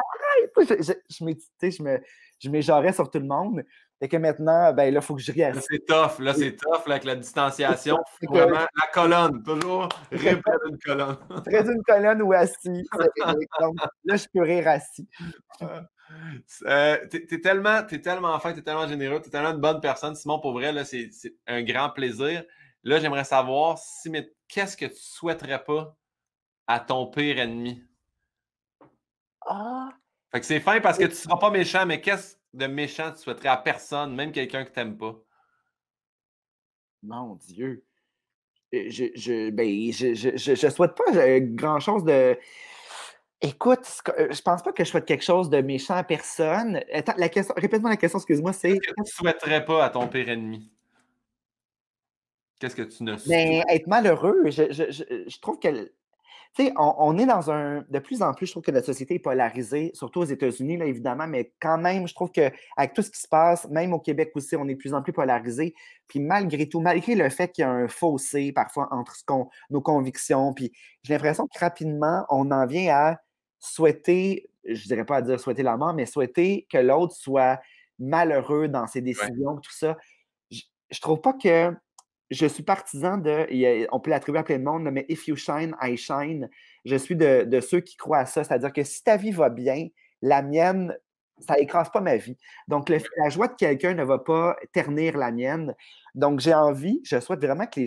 je m'éjarrais sur tout le monde. Fait que maintenant, ben là, il faut que je rie assis. Là, c'est tough, là, avec la distanciation. Vraiment, la colonne, toujours rire près d'une colonne. Près d'une colonne ou assis. Donc, là, je peux rire assis. T'es tellement fin, t'es tellement généreux, t'es tellement une bonne personne, Simon. Pour vrai, là, c'est un grand plaisir. Là, j'aimerais savoir qu'est-ce que tu souhaiterais pas à ton pire ennemi? Fait que c'est fin parce que tu seras pas méchant, mais qu'est-ce de méchant tu souhaiterais à personne, même quelqu'un que t'aimes pas? Mon Dieu. Je souhaite pas grand-chose de... Écoute, je pense pas que je souhaite quelque chose de méchant à personne. Attends, répète-moi la question, excuse-moi, c'est... Qu'est-ce que tu souhaiterais pas à ton pire ennemi? Qu'est-ce que tu ne souhaites? Être malheureux. Je trouve que... Tu sais, on est dans de plus en plus, je trouve que notre société est polarisée, surtout aux États-Unis, là, évidemment, mais quand même, je trouve qu'avec tout ce qui se passe, même au Québec aussi, on est de plus en plus polarisé. Puis malgré tout, malgré le fait qu'il y a un fossé parfois entre nos convictions, puis j'ai l'impression que rapidement, on en vient à souhaiter, je dirais pas à dire souhaiter la mort, mais souhaiter que l'autre soit malheureux dans ses décisions, tout ça. Je trouve pas que... Je suis partisan on peut l'attribuer à plein de monde, mais if you shine, I shine. Je suis de ceux qui croient à ça. C'est-à-dire que si ta vie va bien, la mienne, ça n'écrase pas ma vie. Donc, la joie de quelqu'un ne va pas ternir la mienne. Donc, je souhaite vraiment que les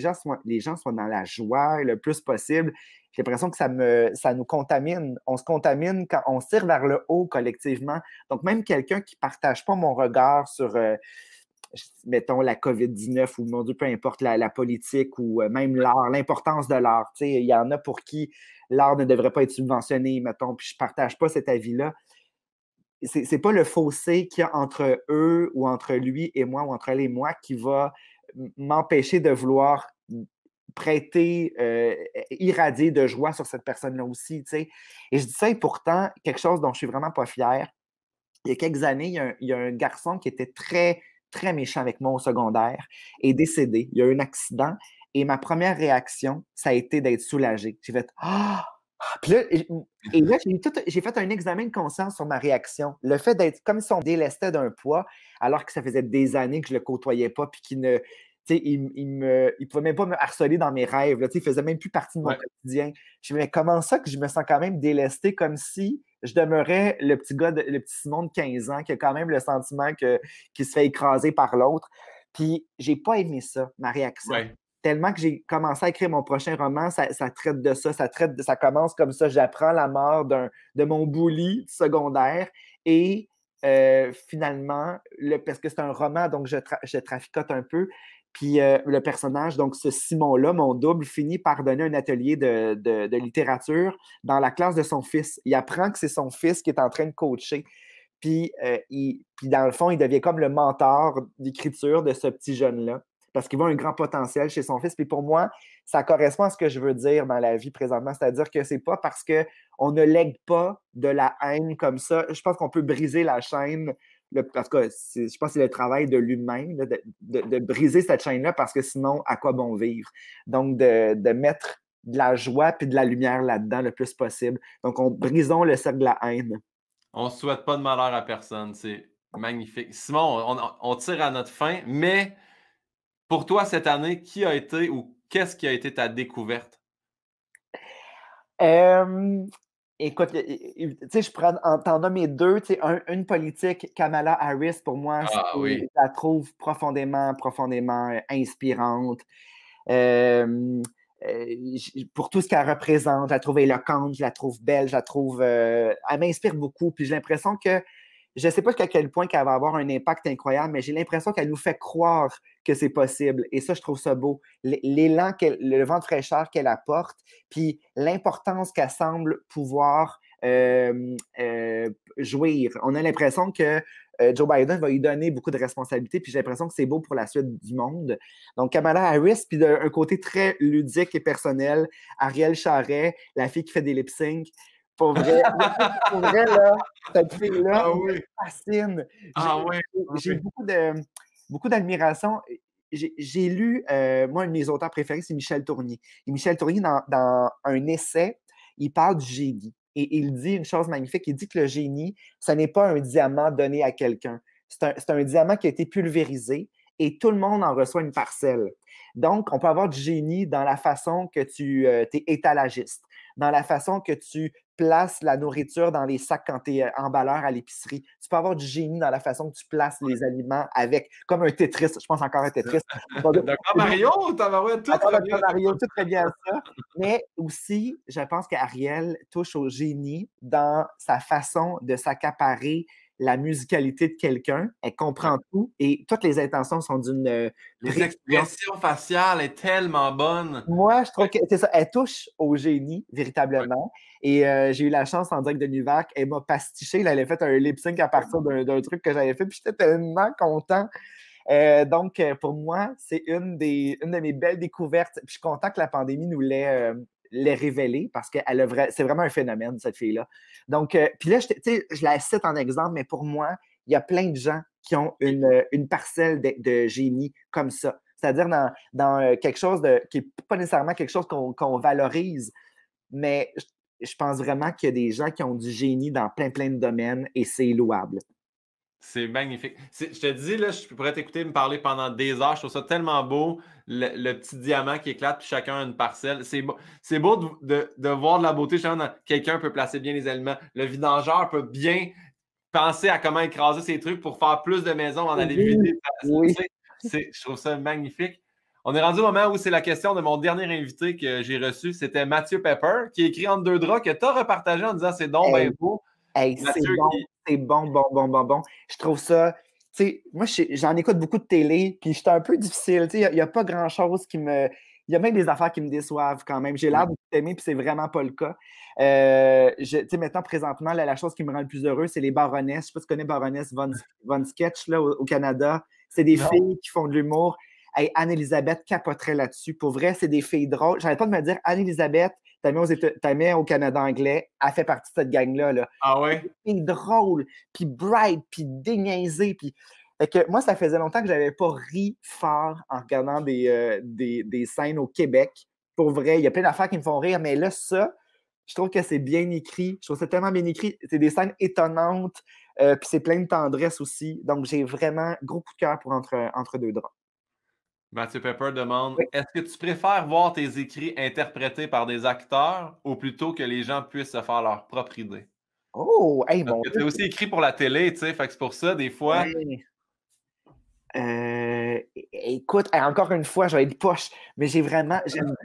gens soient dans la joie le plus possible. J'ai l'impression que ça nous contamine. On se contamine quand on tire vers le haut collectivement. Donc, même quelqu'un qui ne partage pas mon regard sur mettons, la COVID-19 ou, mon Dieu, peu importe, la politique ou même l'art, l'importance de l'art. Tu sais, il y en a pour qui l'art ne devrait pas être subventionné, mettons, puis je ne partage pas cet avis-là. C'est pas le fossé qu'il y a entre eux ou entre lui et moi ou entre elle et moi qui va m'empêcher de vouloir prêter, irradier de joie sur cette personne-là aussi, tu sais. Et je dis ça, et pourtant, quelque chose dont je suis vraiment pas fière, il y a quelques années, il y a un garçon qui était très, très méchant avec moi au secondaire, est décédé. Il y a eu un accident et ma première réaction, ça a été d'être soulagée. J'ai fait Ah! Puis là, et là, j'ai fait un examen de conscience sur ma réaction. Le fait d'être comme si on délestait d'un poids, alors que ça faisait des années que je ne le côtoyais pas, puis qu'il ne. Tu sais, il pouvait même pas me harceler dans mes rêves. Là, tu sais, il faisait même plus partie de mon quotidien. Je me dis, mais comment ça que je me sens quand même délesté, comme si je demeurais le petit gars, le petit Simon de 15 ans qui a quand même le sentiment qu'il se fait écraser par l'autre. Puis, j'ai pas aimé ça, ma réaction. Ouais. Tellement que j'ai commencé à écrire mon prochain roman, ça traite de ça, ça commence comme ça. J'apprends la mort de mon bully secondaire et finalement, parce que c'est un roman, donc je traficote un peu. Puis le personnage, donc ce Simon-là, mon double, finit par donner un atelier de littérature dans la classe de son fils. Il apprend que c'est son fils qui est en train de coacher. Puis, puis dans le fond, il devient comme le mentor d'écriture de ce petit jeune-là parce qu'il voit un grand potentiel chez son fils. Puis pour moi, ça correspond à ce que je veux dire dans la vie présentement. C'est-à-dire que c'est pas parce qu'on ne lègue pas de la haine comme ça. Je pense qu'on peut briser la chaîne. Parce que je pense que c'est le travail de l'humain de briser cette chaîne-là parce que sinon, à quoi bon vivre? Donc, de mettre de la joie puis de la lumière là-dedans le plus possible. Donc, brisons le cercle de la haine. On ne souhaite pas de malheur à personne. C'est magnifique. Simon, on tire à notre fin, mais pour toi, cette année, qui a été ou qu'est-ce qui a été ta découverte? Écoute, tu sais, je prends, t'en nommer deux, tu sais, une politique, Kamala Harris, pour moi, je la trouve profondément, profondément inspirante. Pour tout ce qu'elle représente, je la trouve éloquente, je la trouve belle, je la trouve... elle m'inspire beaucoup, puis j'ai l'impression que je ne sais pas jusqu'à quel point qu'elle va avoir un impact incroyable, mais j'ai l'impression qu'elle nous fait croire que c'est possible. Et ça, je trouve ça beau. L'élan, le vent de fraîcheur qu'elle apporte, puis l'importance qu'elle semble pouvoir jouir. On a l'impression que Joe Biden va lui donner beaucoup de responsabilités, puis j'ai l'impression que c'est beau pour la suite du monde. Donc, Kamala Harris, puis d'un côté très ludique et personnel, Ariel Charret, la fille qui fait des lip-syncs. Pour vrai, là, cette fille-là me fascine. J'ai beaucoup d'admiration. J'ai lu, moi, un de mes auteurs préférés, c'est Michel Tournier. Et Michel Tournier, dans un essai, il parle du génie. Et il dit une chose magnifique, il dit que le génie, ce n'est pas un diamant donné à quelqu'un. C'est un diamant qui a été pulvérisé et tout le monde en reçoit une parcelle. Donc, on peut avoir du génie dans la façon que tu es étalagiste, dans la façon que tu places la nourriture dans les sacs quand tu es emballeur à l'épicerie. Tu peux avoir du génie dans la façon que tu places les aliments avec, comme un Tetris. Je pense encore un Tetris. D'accord, Mario, tout très bien ça. Mais aussi, je pense qu'Ariel touche au génie dans sa façon de s'accaparer la musicalité de quelqu'un, elle comprend tout et toutes les intentions sont d'une... L'expression faciale est tellement bonne. Moi, je trouve que c'est ça, elle touche au génie, véritablement. Et j'ai eu la chance en direct de Nuvac, elle m'a pastiché, elle avait fait un lip-sync à partir d'un truc que j'avais fait, puis j'étais tellement content. Donc, pour moi, c'est une de mes belles découvertes. Puis je suis content que la pandémie nous l'ait révélé parce que c'est vraiment un phénomène, cette fille-là. Donc, puis là, je la cite en exemple, mais pour moi, il y a plein de gens qui ont une parcelle de génie comme ça. C'est-à-dire dans quelque chose qui n'est pas nécessairement quelque chose qu'on valorise, mais je pense vraiment qu'il y a des gens qui ont du génie dans plein, plein de domaines et c'est louable. C'est magnifique. Je te dis, là, je pourrais t'écouter me parler pendant des heures. Je trouve ça tellement beau, le petit diamant qui éclate, puis chacun a une parcelle. C'est beau de voir de la beauté. Quelqu'un peut placer bien les aliments. Le vidangeur peut bien penser à comment écraser ses trucs pour faire plus de maisons en aller vider. Oui. Je trouve ça magnifique. On est rendu au moment où c'est la question de mon dernier invité que j'ai reçu. C'était Mathieu Pepper, qui a écrit Entre deux draps, que tu as repartagé en disant c'est donc bien beau. Hey, c'est bon. Je trouve ça sais, moi, j'en écoute beaucoup de télé, puis j'étais un peu difficile. Tu sais, il n'y a pas grand-chose qui me. Il y a même des affaires qui me déçoivent quand même. J'ai l'air de t'aimer, puis c'est vraiment pas le cas. Tu sais, maintenant, présentement, la chose qui me rend le plus heureux, c'est les Baroness. Je sais pas si tu connais Baroness Von Sketch là, au Canada. C'est des filles qui font de l'humour. Hey, Anne-Elisabeth capoterait là-dessus. Pour vrai, c'est des filles drôles. J'arrête pas de me dire, Anne-Elisabeth, t'as au Canada anglais, elle fait partie de cette gang-là. Là. Ah ouais? Des filles drôles, puis bright, puis déniaisées. Puis... Fait que moi, ça faisait longtemps que j'avais pas ri fort en regardant des scènes au Québec. Pour vrai, il y a plein d'affaires qui me font rire, mais là, ça, je trouve que c'est bien écrit. Je trouve que c'est tellement bien écrit. C'est des scènes étonnantes, puis c'est plein de tendresse aussi. Donc, j'ai vraiment gros coup de cœur pour entre deux draps. Mathieu Pepper demande Oui. est-ce que tu préfères voir tes écrits interprétés par des acteurs ou plutôt que les gens puissent se faire leur propre idée? Oh, hey, Parce mon que Dieu. tu aussi écrit pour la télé, tu sais, fait que c'est pour ça, des fois. Ouais. Écoute, encore une fois, je vais être poche, mais j'aime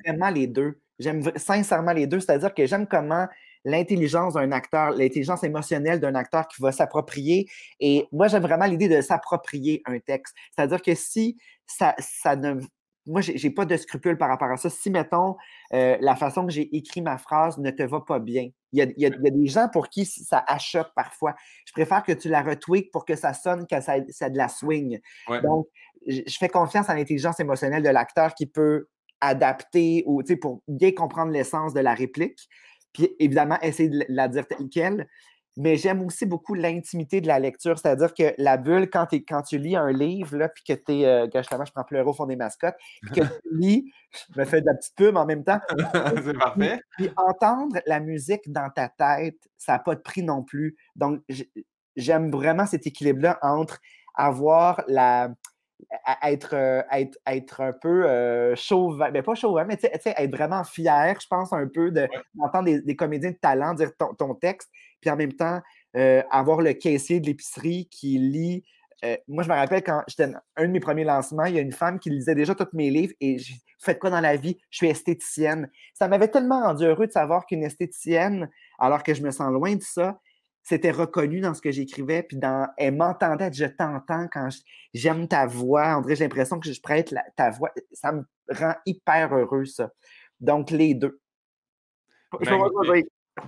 vraiment les deux. J'aime sincèrement les deux, c'est-à-dire que j'aime comment l'intelligence d'un acteur, l'intelligence émotionnelle d'un acteur qui va s'approprier. Et moi, j'aime vraiment l'idée de s'approprier un texte. C'est-à-dire que si ça ne. Moi, j'ai pas de scrupules par rapport à ça. Si, mettons, la façon que j'ai écrit ma phrase ne te va pas bien, il y a des gens pour qui ça achoppe parfois. Je préfère que tu la retweaks pour que ça sonne, que ça a de la swing. Ouais. Donc, je fais confiance à l'intelligence émotionnelle de l'acteur qui peut adapter ou pour bien comprendre l'essence de la réplique. Puis évidemment, essayer de la dire telle quelle. Mais j'aime aussi beaucoup l'intimité de la lecture, c'est-à-dire que la bulle, quand tu lis un livre, là, puis que tu es, justement, je prends pleurer au fond des mascottes, puis que tu lis, je me fais de la petite pub en même temps. C'est parfait. Puis entendre la musique dans ta tête, ça n'a pas de prix non plus. Donc, j'aime vraiment cet équilibre-là entre avoir être un peu chauvin, mais pas chauvin, mais être vraiment fier, je pense, un peu d'entendre des comédiens de talent dire ton texte, puis en même temps, avoir le caissier de l'épicerie qui lit. Moi, je me rappelle quand j'étais un de mes premiers lancements, il y a une femme qui lisait déjà tous mes livres et j'ai fait quoi dans la vie? Je suis esthéticienne. Ça m'avait tellement rendu heureux de savoir qu'une esthéticienne, alors que je me sens loin de ça, c'était reconnu dans ce que j'écrivais, puis elle m'entendait, je t'entends quand j'aime ta voix. André, j'ai l'impression que je prête ta voix. Ça me rend hyper heureux, ça. Donc, les deux.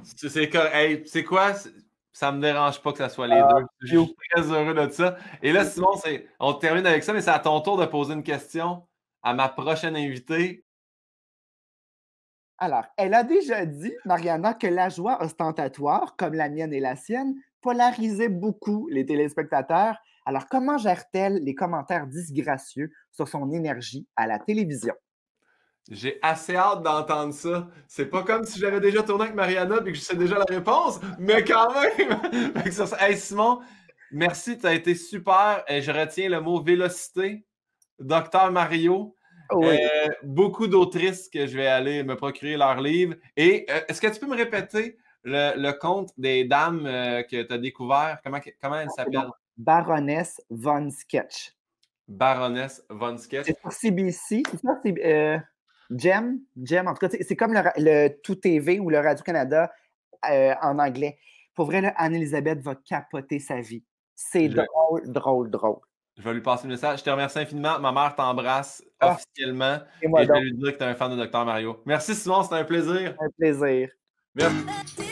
C'est quoi? Ça me dérange pas que ça soit les deux. Je suis très heureux de ça. Et là, Simon, on termine avec ça, mais c'est à ton tour de poser une question à ma prochaine invitée. Alors, elle a déjà dit, Mariana, que la joie ostentatoire, comme la mienne et la sienne, polarisait beaucoup les téléspectateurs. Alors, comment gère-t-elle les commentaires disgracieux sur son énergie à la télévision? J'ai assez hâte d'entendre ça. C'est pas comme si j'avais déjà tourné avec Mariana et que je sais déjà la réponse, mais quand même! Hey Simon, merci, tu as été super. Je retiens le mot vélocité. Docteur Mario. Oui. Beaucoup d'autrices que je vais aller me procurer leurs livres. Et est-ce que tu peux me répéter le conte des dames que tu as découvert? Comment elle s'appelle? Baroness Von Sketch. Baroness Von Sketch. C'est sur CBC. C'est ça, c'est Gem, en tout cas, c'est comme le Tout TV ou le Radio-Canada en anglais. Pour vrai, Anne-Elisabeth va capoter sa vie. C'est drôle. Je vais lui passer le message. Je te remercie infiniment. Ma mère t'embrasse officiellement. Et je vais lui dire que tu es un fan de Dr Mario. Merci Simon, c'était un plaisir. Un plaisir. Merci.